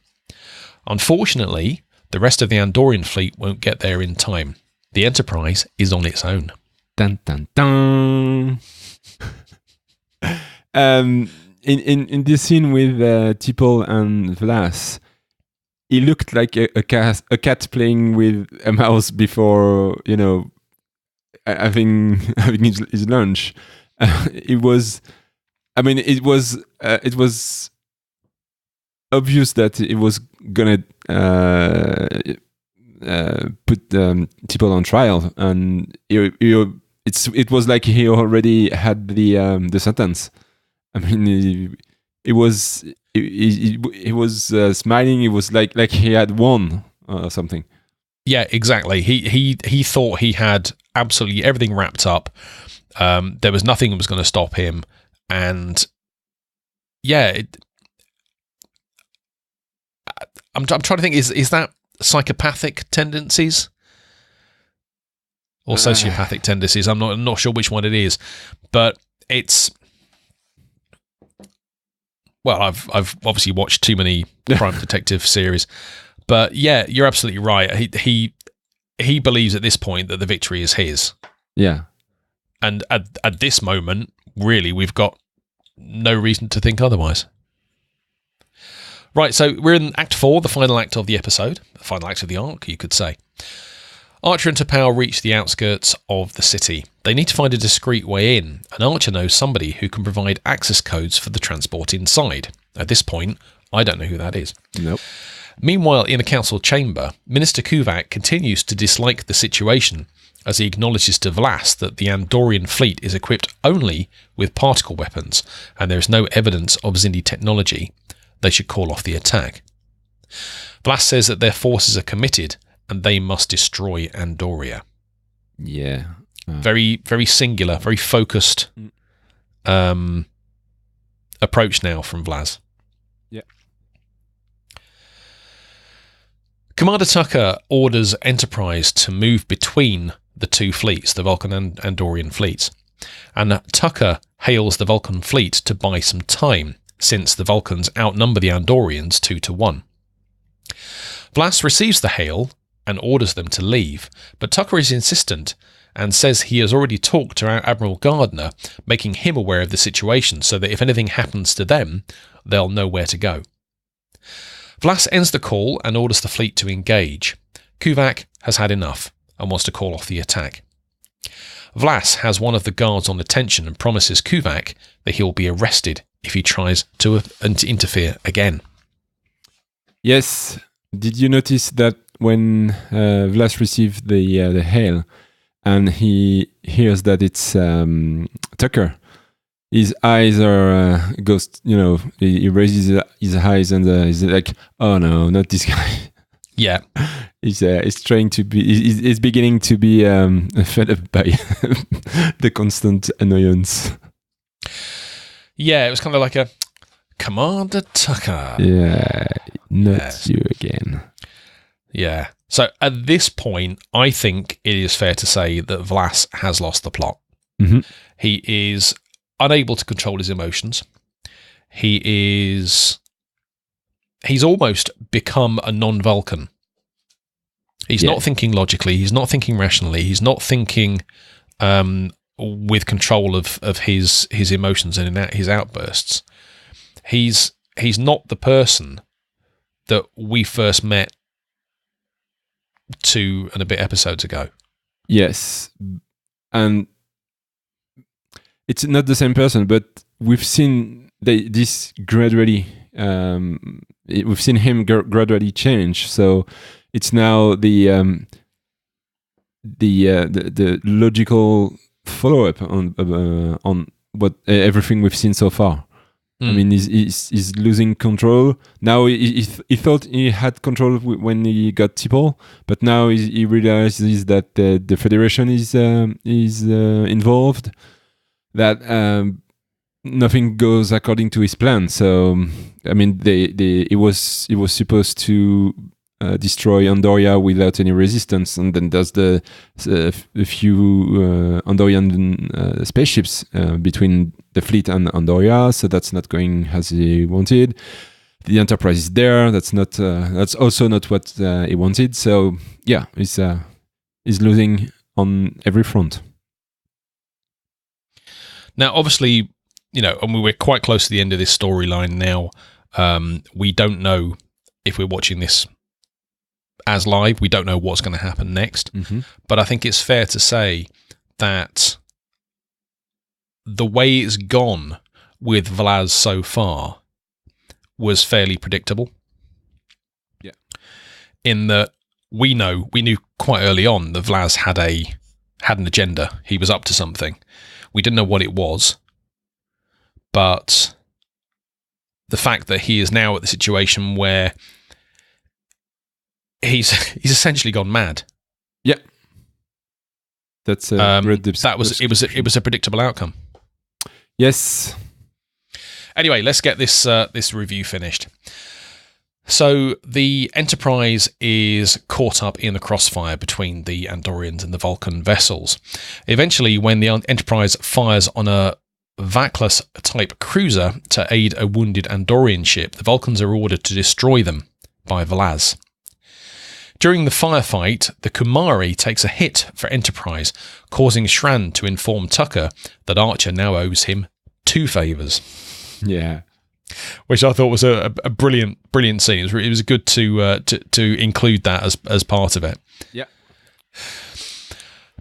Unfortunately, the rest of the Andorian fleet won't get there in time. The Enterprise is on its own. Dun dun dun. In this scene with T'Pol and Valas, he looked like a cat playing with a mouse before, having his lunch. It was obvious that it was gonna put T'Pol on trial, and it was like he already had the sentence. I mean, he was smiling. It was like he had won or something. Yeah, exactly. He thought he had absolutely everything wrapped up. There was nothing that was going to stop him, and yeah, I'm trying to think. Is that psychopathic tendencies or sociopathic tendencies? I'm not sure which one it is, but it's. Well, I've obviously watched too many crime detective series, but yeah, you're absolutely right. He believes at this point that the victory is his. Yeah, and at this moment, really, we've got no reason to think otherwise. Right, so we're in Act 4, the final act of the episode, the final act of the arc, you could say. Archer and T'Pau reach the outskirts of the city. They need to find a discreet way in, and Archer knows somebody who can provide access codes for the transport inside. At this point, I don't know who that is. Nope. Meanwhile, in the council chamber, Minister Kuvak continues to dislike the situation as he acknowledges to Valas that the Andorian fleet is equipped only with particle weapons, and there is no evidence of Xindi technology. They should call off the attack. Valas says that their forces are committed and they must destroy Andoria. Yeah. Very, very singular, very focused approach now from Valas. Yeah. Commander Tucker orders Enterprise to move between the two fleets, the Vulcan and Andorian fleets. And Tucker hails the Vulcan fleet to buy some time, since the Vulcans outnumber the Andorians 2-1. Vlas receives the hail and orders them to leave, but Tucker is insistent and says he has already talked to Admiral Gardner, making him aware of the situation so that if anything happens to them, they'll know where to go. Vlas ends the call and orders the fleet to engage. Kuvak has had enough and wants to call off the attack. Vlas has one of the guards on attention and promises Kuvak that he will be arrested if he tries to interfere again. Yes. Did you notice that when Vlas received the hail and he hears that it's Tucker, his eyes are he raises his eyes and he's like, oh no, not this guy. Yeah. He's trying to be, he's beginning to be fed up by the constant annoyance. Yeah, it was kind of like a Commander Tucker. Yeah, not you again. Yeah. So at this point, I think it is fair to say that Vlas has lost the plot. Mm-hmm. He is unable to control his emotions. He's almost become a non-Vulcan. He's not thinking logically. He's not thinking rationally. He's not thinking with control of his emotions and his outbursts. He's not the person that we first met 2 and a bit episodes ago. Yes. And it's not the same person, but we've seen this gradually. We've seen him gradually change. So it's now the logical follow-up on what everything we've seen so far. I mean, he's losing control. Now he thought he had control when he got T'Pol, but now he realizes that the Federation is involved, that nothing goes according to his plan. So, I mean, he was supposed to destroy Andoria without any resistance, and then there's a few Andorian spaceships between the fleet and Andoria, so that's not going as he wanted. The Enterprise is there. That's also not what he wanted. So yeah, he's losing on every front. Now, obviously, and we're quite close to the end of this storyline now. We don't know if we're watching this as live. We don't know what's going to happen next. Mm-hmm. But I think it's fair to say that the way it's gone with Vlas so far was fairly predictable. Yeah. In that we knew quite early on that Vlas had an agenda. He was up to something. We didn't know what it was. But the fact that he is now at the situation where he's essentially gone mad. Yeah. That's a great it was a predictable outcome. Yes. Anyway, let's get this review finished. So the Enterprise is caught up in the crossfire between the Andorians and the Vulcan vessels. Eventually, when the Enterprise fires on a Vaklas-type cruiser to aid a wounded Andorian ship, the Vulcans are ordered to destroy them by Vlas. During the firefight, the Kumari takes a hit for Enterprise, causing Shran to inform Tucker that Archer now owes him 2 favours. Yeah. Which I thought was a brilliant scene. It was good to include that as part of it. Yeah.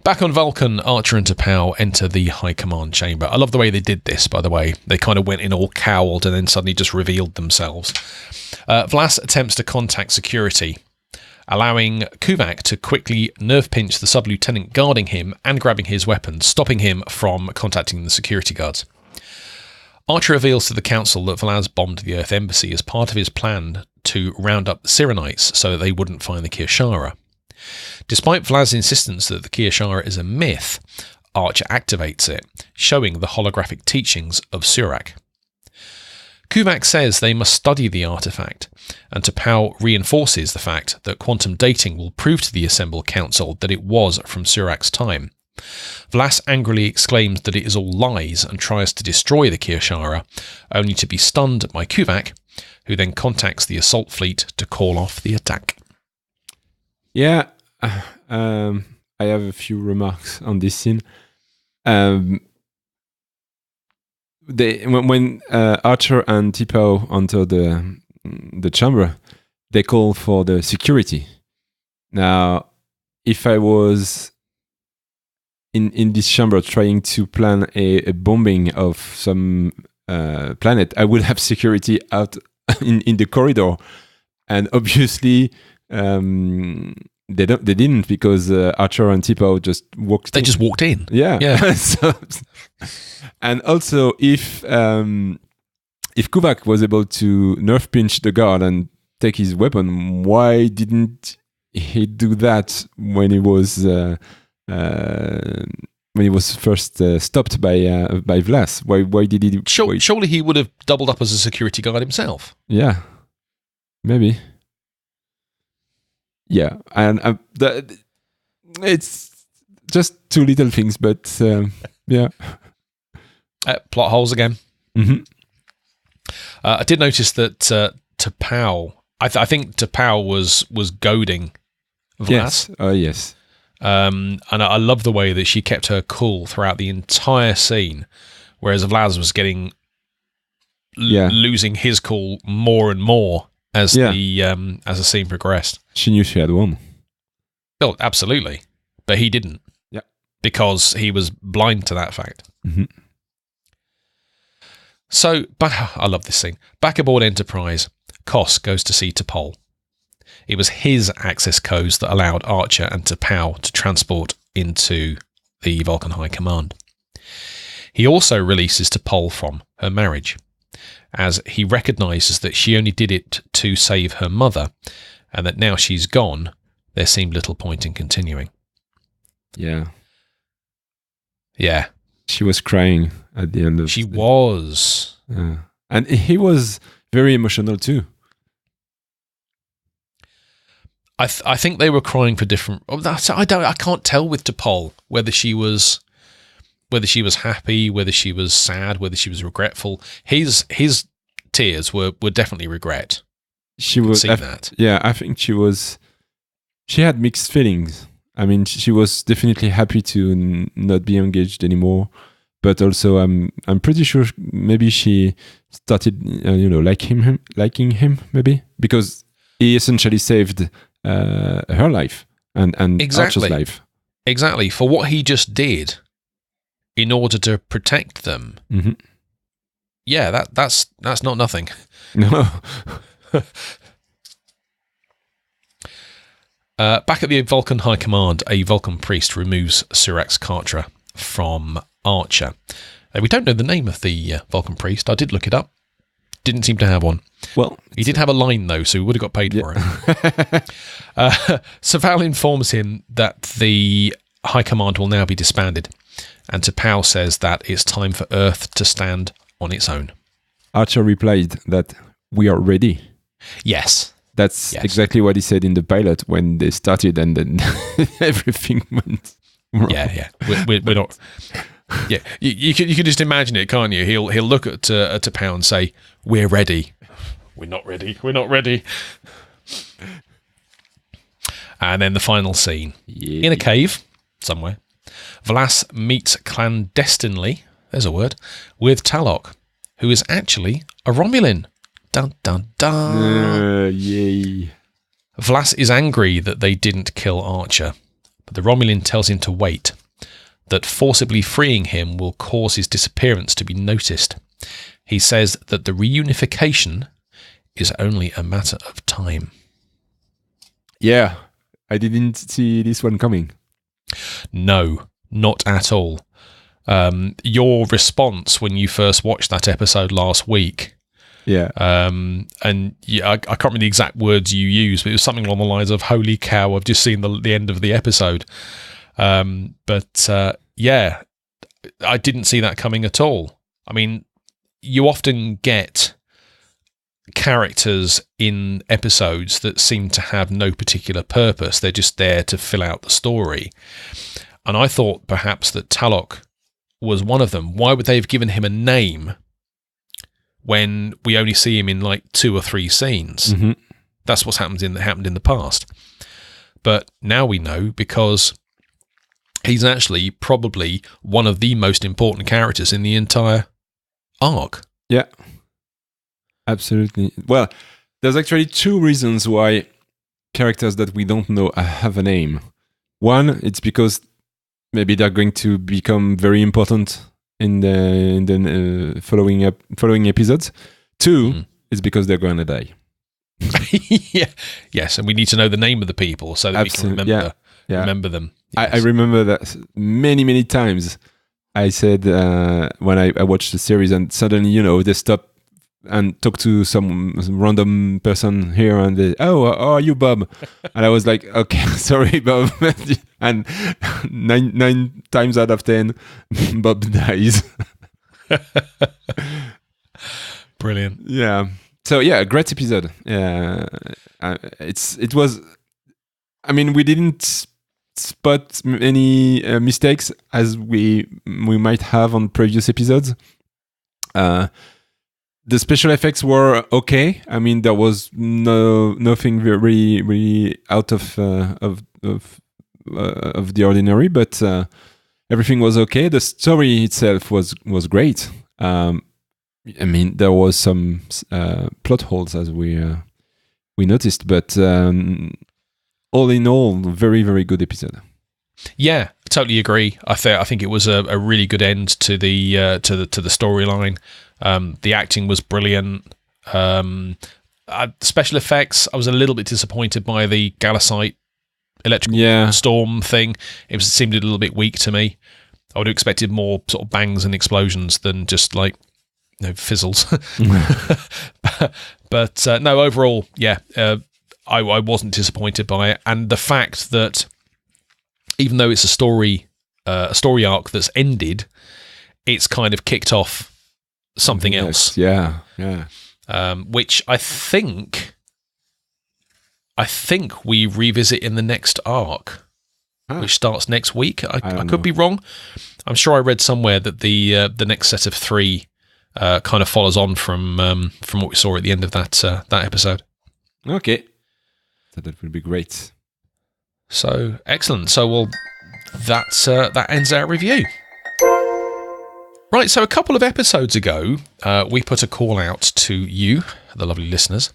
Back on Vulcan, Archer and T'Pau enter the High Command chamber. I love the way they did this, by the way. They kind of went in all cowled and then suddenly just revealed themselves. Vlas attempts to contact security, allowing Kuvak to quickly nerve pinch the sub-lieutenant guarding him and grabbing his weapons, stopping him from contacting the security guards. Archer reveals to the Council that Vlas bombed the Earth Embassy as part of his plan to round up the Sirenites so that they wouldn't find the Kir'Shara. Despite Vlas' insistence that the Kir'Shara is a myth, Archer activates it, showing the holographic teachings of Surak. Kuvak says they must study the artifact, and T'Pau reinforces the fact that quantum dating will prove to the assembled council that it was from Surak's time, Vlas angrily exclaims that it is all lies and tries to destroy the Kir'Shara, only to be stunned by Kuvak, who then contacts the assault fleet to call off the attack. Yeah, I have a few remarks on this scene. When Archer and T'Pau enter the chamber, they call for the security. Now, if I was in this chamber trying to plan a bombing of some planet, I would have security out in the corridor, and obviously they didn't, because Archer and T'Pau just walked. They just walked in. Yeah. So, and also, if Kuvak was able to nerf pinch the guard and take his weapon, why didn't he do that when he was first stopped by Vlas? Why did he? Surely he would have doubled up as a security guard himself. Yeah, maybe. Yeah, and it's just two little things, but yeah. Plot holes again. Mm-hmm. I did notice that T'Pau, I think T'Pau was goading Vlas. Yes. Yes. And I love the way that she kept her cool throughout the entire scene, whereas Vlas was getting losing his cool more and more as the scene progressed. She knew she had won. Oh, absolutely, but he didn't. Yeah, because he was blind to that fact. Mm-hmm. So, I love this scene. Back aboard Enterprise, Kos goes to see T'Pol. It was his access codes that allowed Archer and T'Pau to transport into the Vulcan High Command. He also releases T'Pol from her marriage, as he recognises that she only did it to save her mother, and that now she's gone, there seemed little point in continuing. Yeah. Yeah. She was crying at the end of She was. And he was very emotional too. I think they were crying for different. I can't tell with T'Pol whether she was happy, whether she was sad, whether she was regretful. His tears were definitely regret. She was that. Yeah, I think she was. She had mixed feelings. I mean, she was definitely happy to not be engaged anymore, but also I'm pretty sure maybe she started liking him maybe, because he essentially saved her life and exactly. Archer's life. Exactly, for what he just did in order to protect them. Mm-hmm. Yeah, that's not nothing. No. Back at the Vulcan High Command, a Vulcan priest removes Surak's Kir'Shara from Archer. We don't know the name of the Vulcan priest. I did look it up. Didn't seem to have one. Well, he did have a line, though, so he would have got paid for it. So Val informs him that the High Command will now be disbanded, and T'Pau says that it's time for Earth to stand on its own. Archer replied that we are ready. Yes. That's exactly what he said in the pilot when they started, and then everything went wrong. Yeah. We're not. Yeah, you can just imagine it, can't you? He'll look at T'Pau and say, "We're ready." We're not ready. We're not ready. And then the final scene in a cave somewhere. Vlas meets clandestinely. There's a word with Talok, who is actually a Romulan. Dun dun dun. Yay. Vlas is angry that they didn't kill Archer, but the Romulan tells him to wait, that forcibly freeing him will cause his disappearance to be noticed. He says that the reunification is only a matter of time. Yeah, I didn't see this one coming. No, not at all. Your response when you first watched that episode last week. Yeah. And yeah, I can't remember the exact words you used, but it was something along the lines of, "Holy cow, I've just seen the end of the episode." Yeah, I didn't see that coming at all. I mean, you often get characters in episodes that seem to have no particular purpose. They're just there to fill out the story. And I thought perhaps that Talok was one of them. Why would they have given him a name when we only see him in like 2 or 3 scenes? Mm-hmm. That's what's happened in the past. But now we know, because he's actually probably one of the most important characters in the entire arc. Yeah, absolutely. Well, there's actually 2 reasons why characters that we don't know have a name. One, it's because maybe they're going to become very important in the following episodes. 2, it's because they're going to die. Yeah. Yes, and we need to know the name of the people so that we can remember them. Yes. I remember that many times I said when I watched the series, and suddenly, they stop and talk to some random person here, and they, how are you, Bob? And I was like, okay, sorry, Bob. And 9 times out of 10, Bob dies. Brilliant. Yeah. So yeah, a great episode. It was. I mean, we didn't spot any mistakes as we might have on previous episodes. The special effects were okay. I mean, there was nothing really out of the ordinary, but everything was okay. The story itself was great. I mean, there was some plot holes as we noticed, but all in all, very good episode. Yeah, totally agree. I think it was a really good end to the storyline. The acting was brilliant. Special effects, I was a little bit disappointed by the Galasite electrical storm thing. It seemed a little bit weak to me. I would have expected more sort of bangs and explosions than just like fizzles. But no, overall, I wasn't disappointed by it, and the fact that even though it's a story arc that's ended, it's kind of kicked off something else. Yeah. Which I think we revisit in the next arc, which starts next week. I could be wrong. I'm sure I read somewhere that the next set of 3 kind of follows on from what we saw at the end of that episode. Okay, so that would be great. So excellent. So that ends our review. Right, so a couple of episodes ago, we put a call out to you, the lovely listeners,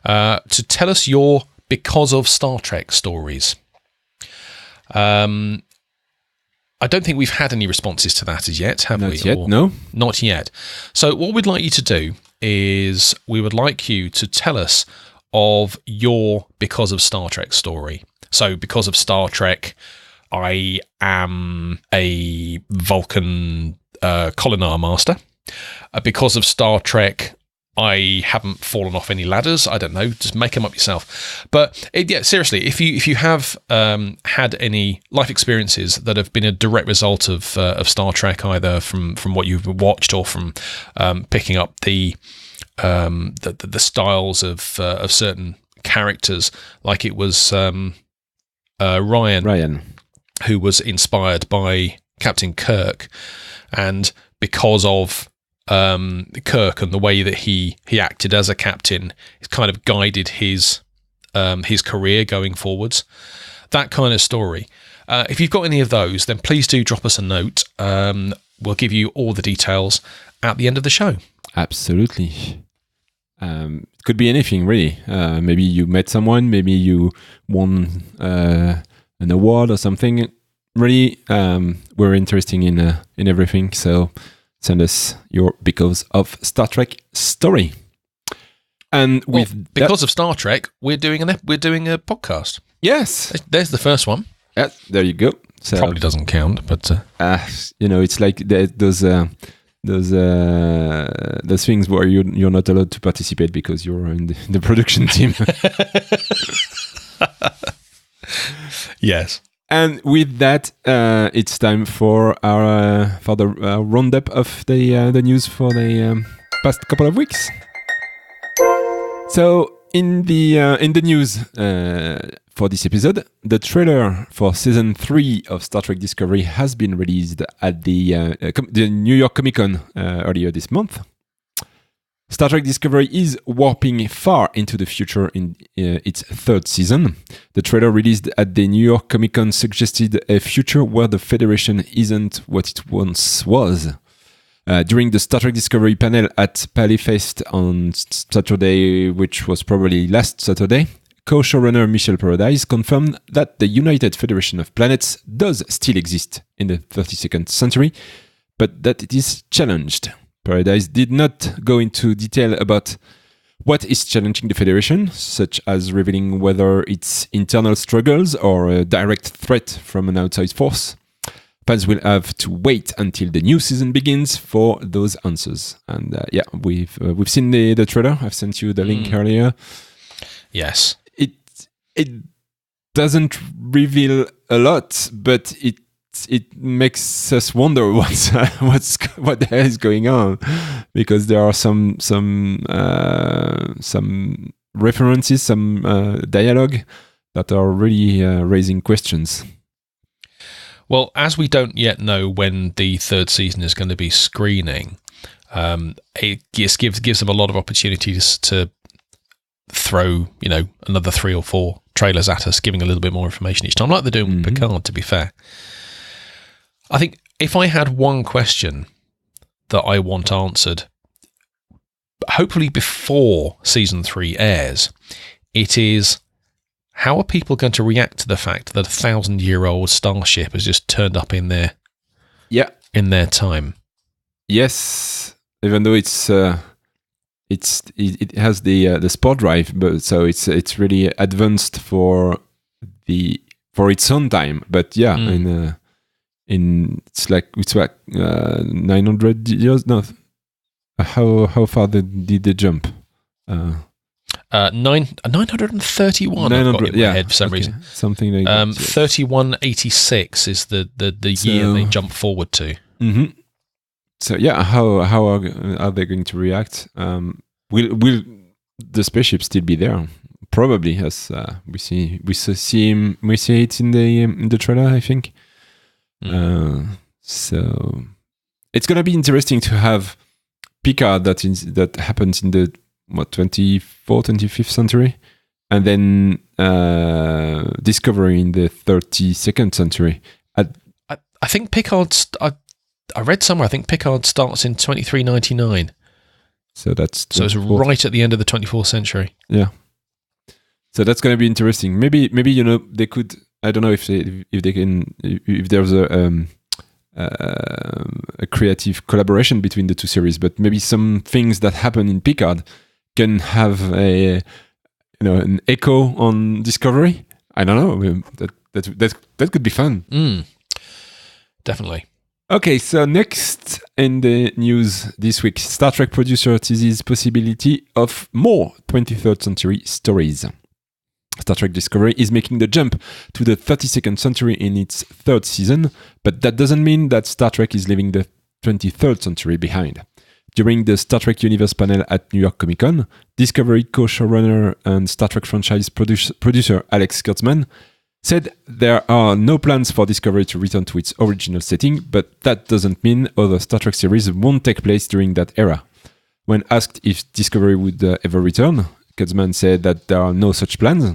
to tell us your because of Star Trek stories. I don't think we've had any responses to that as yet, have we? Not yet, no. Not yet. So what we'd like you to do is we would like you to tell us of your because of Star Trek story. So because of Star Trek, I am a Vulcan Colinar master. Because of Star Trek, I haven't fallen off any ladders. I don't know. Just make them up yourself. But seriously, if you have had any life experiences that have been a direct result of Star Trek, either from what you've watched or from picking up the styles of certain characters, like it was Ryan, who was inspired by Captain Kirk, and because of Kirk and the way that he acted as a captain, it's kind of guided his career going forwards. That kind of story. If you've got any of those, then please do drop us a note. We'll give you all the details at the end of the show. Absolutely. It could be anything, really. Maybe you met someone, maybe you won an award or something. Really, we're interested in everything, so send us your because of Star Trek story. And because of Star Trek, we're doing a podcast. Yes, there's the first one. Yeah, there you go. So, probably doesn't count, but it's like those things where you're not allowed to participate because you're in the production team. Yes. And with that, it's time for the roundup of the news for the past couple of weeks. So in the news for this episode, the trailer for season 3 of Star Trek Discovery has been released at the New York Comic Con earlier this month. Star Trek Discovery is warping far into the future in its 3rd season. The trailer released at the New York Comic Con suggested a future where the Federation isn't what it once was. During the Star Trek Discovery panel at Palifest on Saturday, which was probably last Saturday, co-showrunner Michelle Paradise confirmed that the United Federation of Planets does still exist in the 32nd century, but that it is challenged. Paradise did not go into detail about what is challenging the Federation, such as revealing whether it's internal struggles or a direct threat from an outside force. Fans will have to wait until the new season begins for those answers. And we've seen the trailer. I've sent you the link earlier. Yes. It doesn't reveal a lot, but it makes us wonder what the hell is going on, because there are some references, some dialogue that are really raising questions. Well, as we don't yet know when the 3rd season is going to be screening, it gives them a lot of opportunities to throw, another 3 or 4 trailers at us, giving a little bit more information each time, like they're doing with Picard, to be fair. I think if I had one question that I want answered, hopefully before season 3 airs, it is, how are people going to react to the fact that a 1,000-year-old starship has just turned up in their time? Yes, even though it has the spore drive, but so it's really advanced for its own time. But it's like 900 years. No, how far did they jump? 931. I've got it in my head for some reason. Something like that. 3186 is the year they jump forward to. Mm-hmm. So how are they going to react? Will the spaceship still be there? Probably, as we see it in the trailer, I think. So it's gonna be interesting to have Picard that happens in the 25th century, and then Discovery in the 32nd century. I think Picard's. I read somewhere. I think Picard starts in 2399. So it's right at the end of the 24th century. Yeah. So that's going to be interesting. Maybe they could. I don't know if they can, if there's a creative collaboration between the two series, but maybe some things that happen in Picard can have an echo on Discovery. I don't know. That could be fun. Definitely. Okay, so next in the news this week, Star Trek producer teases possibility of more 23rd century stories. Star Trek Discovery is making the jump to the 32nd century in its 3rd season, but that doesn't mean that Star Trek is leaving the 23rd century behind. During the Star Trek Universe panel at New York Comic Con, Discovery co-showrunner and Star Trek franchise producer Alex Kurtzman said there are no plans for Discovery to return to its original setting, but that doesn't mean other Star Trek series won't take place during that era. When asked if Discovery would ever return, Kurtzman said that there are no such plans.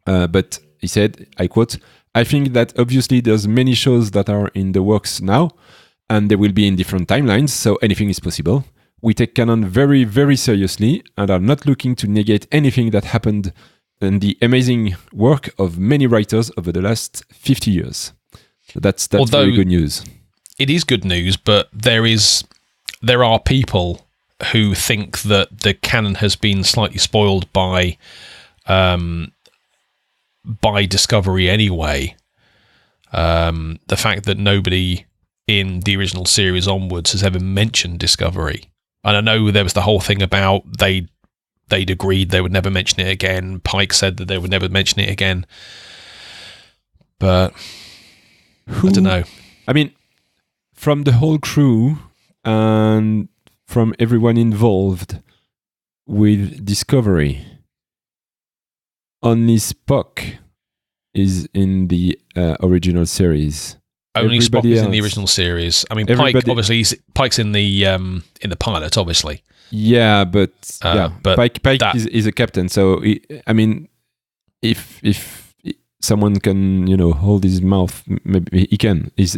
But he said, I quote, "I think that obviously there's many shows that are in the works now, and they will be in different timelines, so anything is possible. We take canon very, very seriously and are not looking to negate anything that happened and the amazing work of many writers over the last 50 years. So that's very good news. It is good news, but there are people who think that the canon has been slightly spoiled by Discovery anyway. The fact that nobody in the original series onwards has ever mentioned Discovery. And I know there was the whole thing about they'd agreed they would never mention it again. Pike said that they would never mention it again. But I don't know. I mean, from the whole crew and from everyone involved with Discovery, only Spock is in the original series. Only Everybody Spock is else. in the original series. I mean, Everybody- Pike obviously. Pike's in the pilot, obviously. Yeah, but but Pike that- is a captain. So I mean, if someone can hold his mouth, maybe he can. He's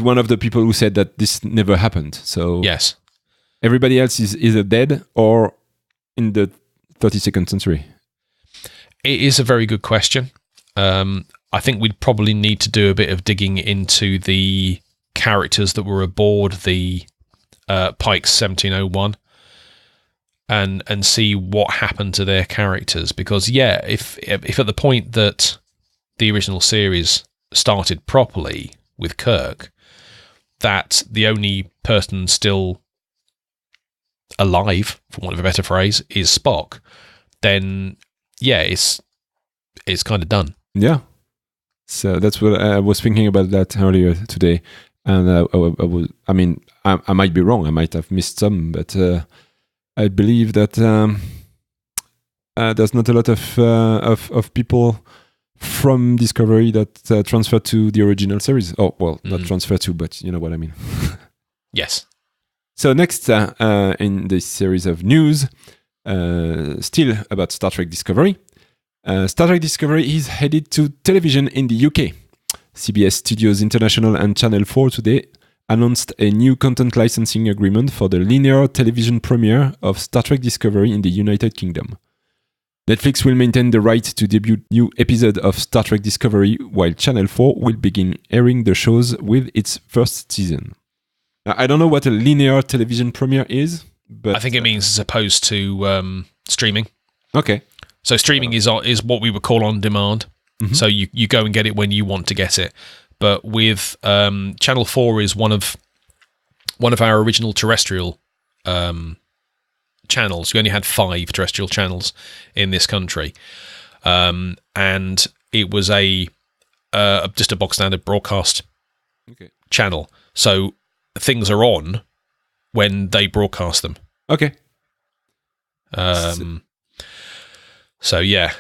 one of the people who said that this never happened. So Yes. everybody else is either dead or in the 32nd century. It is a very good question. I think we'd probably need to do a bit of digging into the characters that were aboard the Pike's 1701 and see what happened to their characters. Because, yeah, if at the point that the original series started properly with Kirk, that the only person still alive, for want of a better phrase, is Spock, then, yeah, it's kind of done. Yeah. So that's what I was thinking about that earlier today, and I might be wrong. I might have missed some, but I believe that there's not a lot of people from Discovery that transfer to the original series. Oh, well, not transfer to, but you know what I mean. Yes. So next in this series of news, still about Star Trek Discovery. Star Trek Discovery is headed to television in the UK. CBS Studios International and Channel 4 today announced a new content licensing agreement for the linear television premiere of Star Trek Discovery in the United Kingdom. Netflix will maintain the right to debut new episode of Star Trek Discovery, while Channel 4 will begin airing the shows with its first season. Now, I don't know what a linear television premiere is, but I think it means as opposed to streaming. Okay. So streaming is what we would call on demand. Mm-hmm. So you go and get it when you want to get it. But with Channel 4 is one of our original terrestrial channels. We only had 5 terrestrial channels in this country, and it was just a box standard broadcast channel. So things are on when they broadcast them. Okay. So yeah,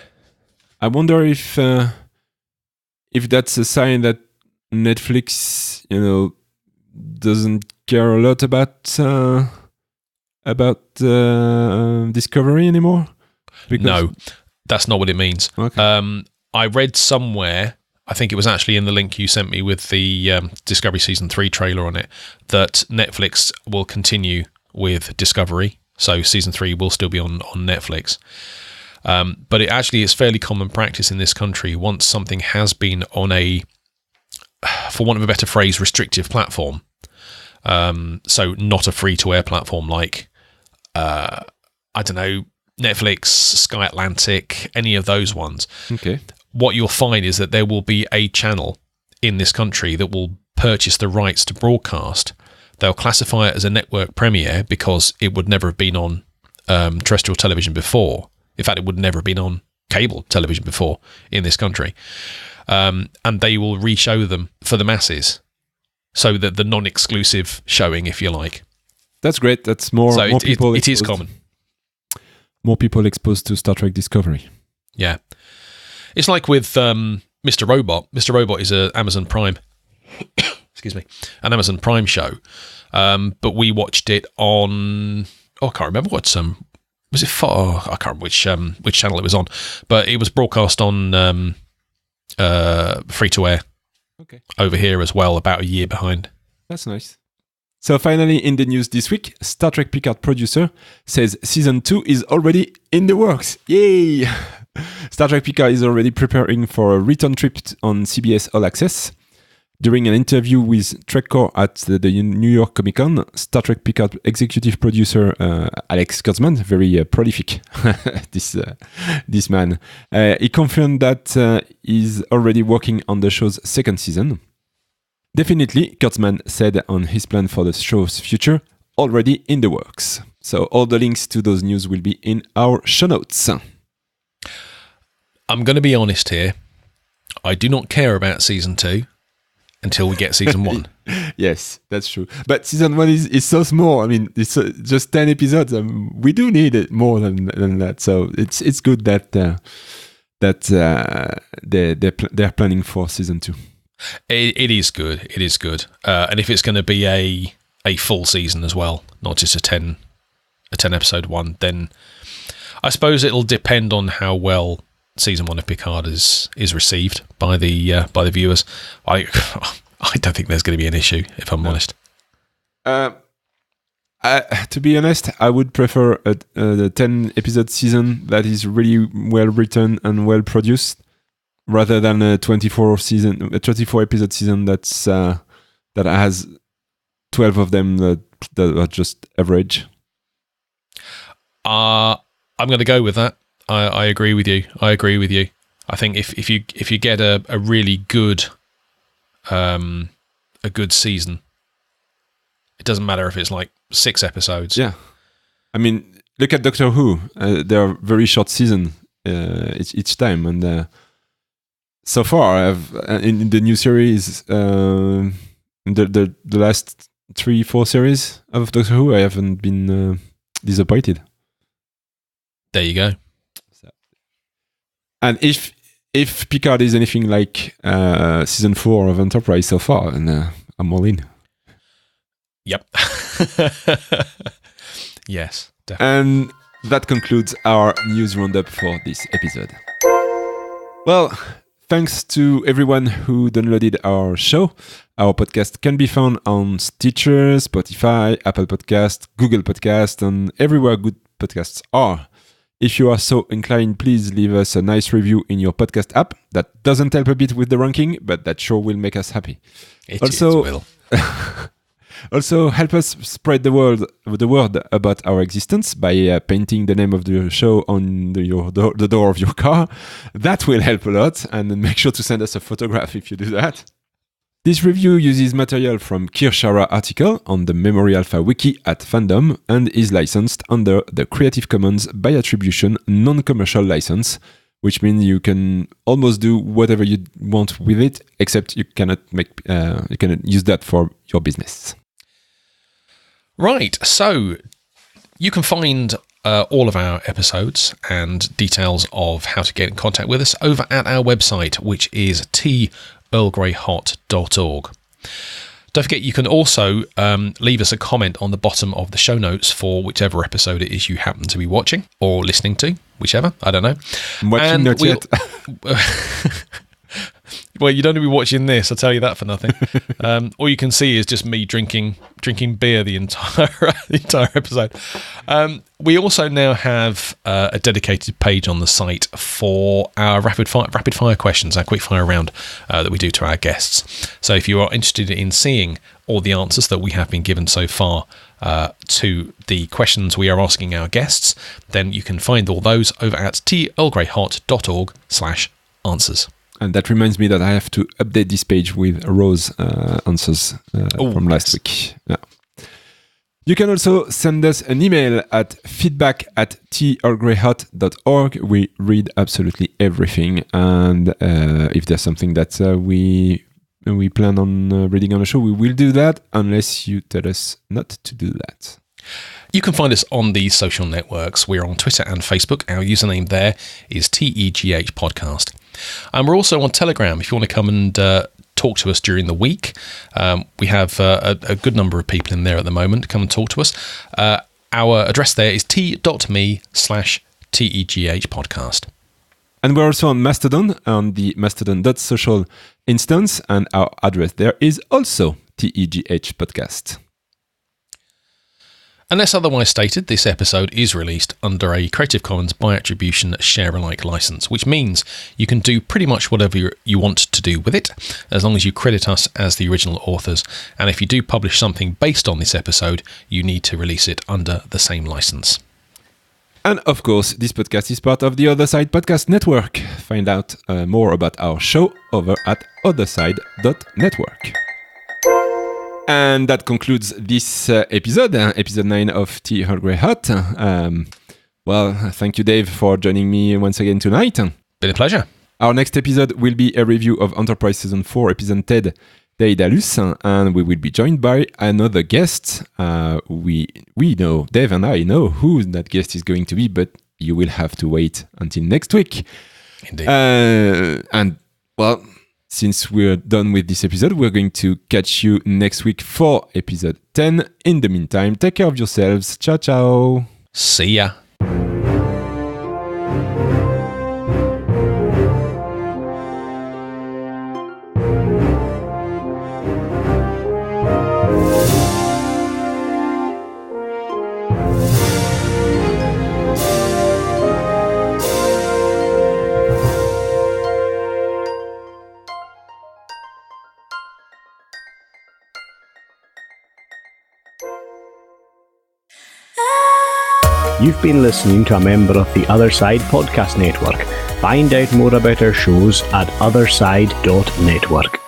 I wonder if that's a sign that Netflix, doesn't care a lot about Discovery anymore. No, that's not what it means. Okay. I read somewhere, I think it was actually in the link you sent me with the Discovery Season 3 trailer on it, that Netflix will continue with Discovery. So Season 3 will still be on Netflix. But it actually is fairly common practice in this country, once something has been on a, for want of a better phrase, restrictive platform. So not a free-to-air platform like, I don't know, Netflix, Sky Atlantic, any of those ones. Okay. What you'll find is that there will be a channel in this country that will purchase the rights to broadcast. They'll classify it as a network premiere because it would never have been on terrestrial television before. In fact, it would never have been on cable television before in this country. And they will re-show them for the masses. So that the non-exclusive showing, if you like. That's great. That's more people. It is common. More people exposed to Star Trek Discovery. Yeah. It's like with Mr. Robot. Mr. Robot is an Amazon Prime. Excuse me. An Amazon Prime show. But we watched it on... I can't remember what... was it for? I can't remember which channel it was on. But it was broadcast on free-to-air. Okay. Over here as well, about a year behind. That's nice. So finally, in the news this week, Star Trek Picard producer says Season 2 is already in the works. Yay! Star Trek Picard is already preparing for a return trip on CBS All Access. During an interview with TrekCore at the New York Comic Con, Star Trek Picard executive producer Alex Kurtzman, very prolific, this man, he confirmed that he's already working on the show's second season. Definitely, Kurtzman said on his plan for the show's future, already in the works. So all the links to those news will be in our show notes. I'm going to be honest here. I do not care about Season 2. until we get season 1. Yes, that's true. But season 1 is so small. I mean, it's just 10 episodes. We do need it more than that. So it's good that they're planning for season 2. It is good. It is good. And if it's going to be a full season as well, not just a 10 episode one, then I suppose it'll depend on how well season 1 of Picard is received by the viewers. I don't think there's going to be an issue, if I'm honest. To be honest, I would prefer a 10 episode season that is really well written and well produced, rather than a 24 episode season that has 12 of them that are just average. I'm going to go with that. I agree with you. I think if you get a really good season, it doesn't matter if it's like 6 episodes. Yeah, I mean, look at Doctor Who. They're very short season each time, and so far, I've in the new series, the last 3-4 series of Doctor Who, I haven't been disappointed. There you go. And if Picard is anything like season 4 of Enterprise so far, and I'm all in. Yep. Yes, definitely. And that concludes our news roundup for this episode. Well, thanks to everyone who downloaded our show. Our podcast can be found on Stitcher, Spotify, Apple Podcast, Google Podcast, and everywhere good podcasts are. If you are so inclined, please leave us a nice review in your podcast app. That doesn't help a bit with the ranking, but that sure will make us happy. It will. Also, help us spread the word about our existence by painting the name of the show on the door of your car. That will help a lot, and make sure to send us a photograph if you do that. This review uses material from Kir'Shara article on the Memory Alpha wiki at Fandom and is licensed under the Creative Commons by attribution non-commercial license, which means you can almost do whatever you want with it, except you cannot use that for your business. Right, so you can find all of our episodes and details of how to get in contact with us over at our website, which is earlgreyhot.org. Don't forget, you can also leave us a comment on the bottom of the show notes for whichever episode it is you happen to be watching or listening to, whichever, I don't know. I'm watching not yet. Well, you don't want to be watching this, I'll tell you that for nothing. All you can see is just me drinking beer the entire episode. We also now have a dedicated page on the site for our rapid fire questions, our quick fire round that we do to our guests. So if you are interested in seeing all the answers that we have been given so far to the questions we are asking our guests, then you can find all those over at earlgreyhot.org/answers. And that reminds me that I have to update this page with Rose answers from last week. Yeah. You can also send us an email at feedback@tearlgreyhot.org. We read absolutely everything. And if there's something that we plan on reading on the show, we will do that, unless you tell us not to do that. You can find us on the social networks. We're on Twitter and Facebook. Our username there is TEGH Podcast. And we're also on Telegram if you want to come and talk to us during the week. We have a good number of people in there at the moment. Come and talk to us. Our address there is t.me/TEGH Podcast. And we're also on Mastodon, on the mastodon.social instance. And our address there is also TEGH Podcast. Unless otherwise stated, this episode is released under a Creative Commons by attribution share-alike license, which means you can do pretty much whatever you want to do with it, as long as you credit us as the original authors. And if you do publish something based on this episode, you need to release it under the same license. And of course, this podcast is part of the Other Side Podcast Network. Find out more about our show over at otherside.network. And that concludes this episode 9 of Tea Earl Grey Hot. Well, thank you, Dave, for joining me once again tonight. Been a pleasure. Our next episode will be a review of Enterprise Season 4, Episode 10, Daedalus, and we will be joined by another guest. We know, Dave and I know who that guest is going to be, but you will have to wait until next week. Indeed. And well, since we're done with this episode, we're going to catch you next week for episode 10. In the meantime, take care of yourselves. Ciao, ciao. See ya. You've been listening to a member of the Other Side Podcast Network. Find out more about our shows at otherside.network.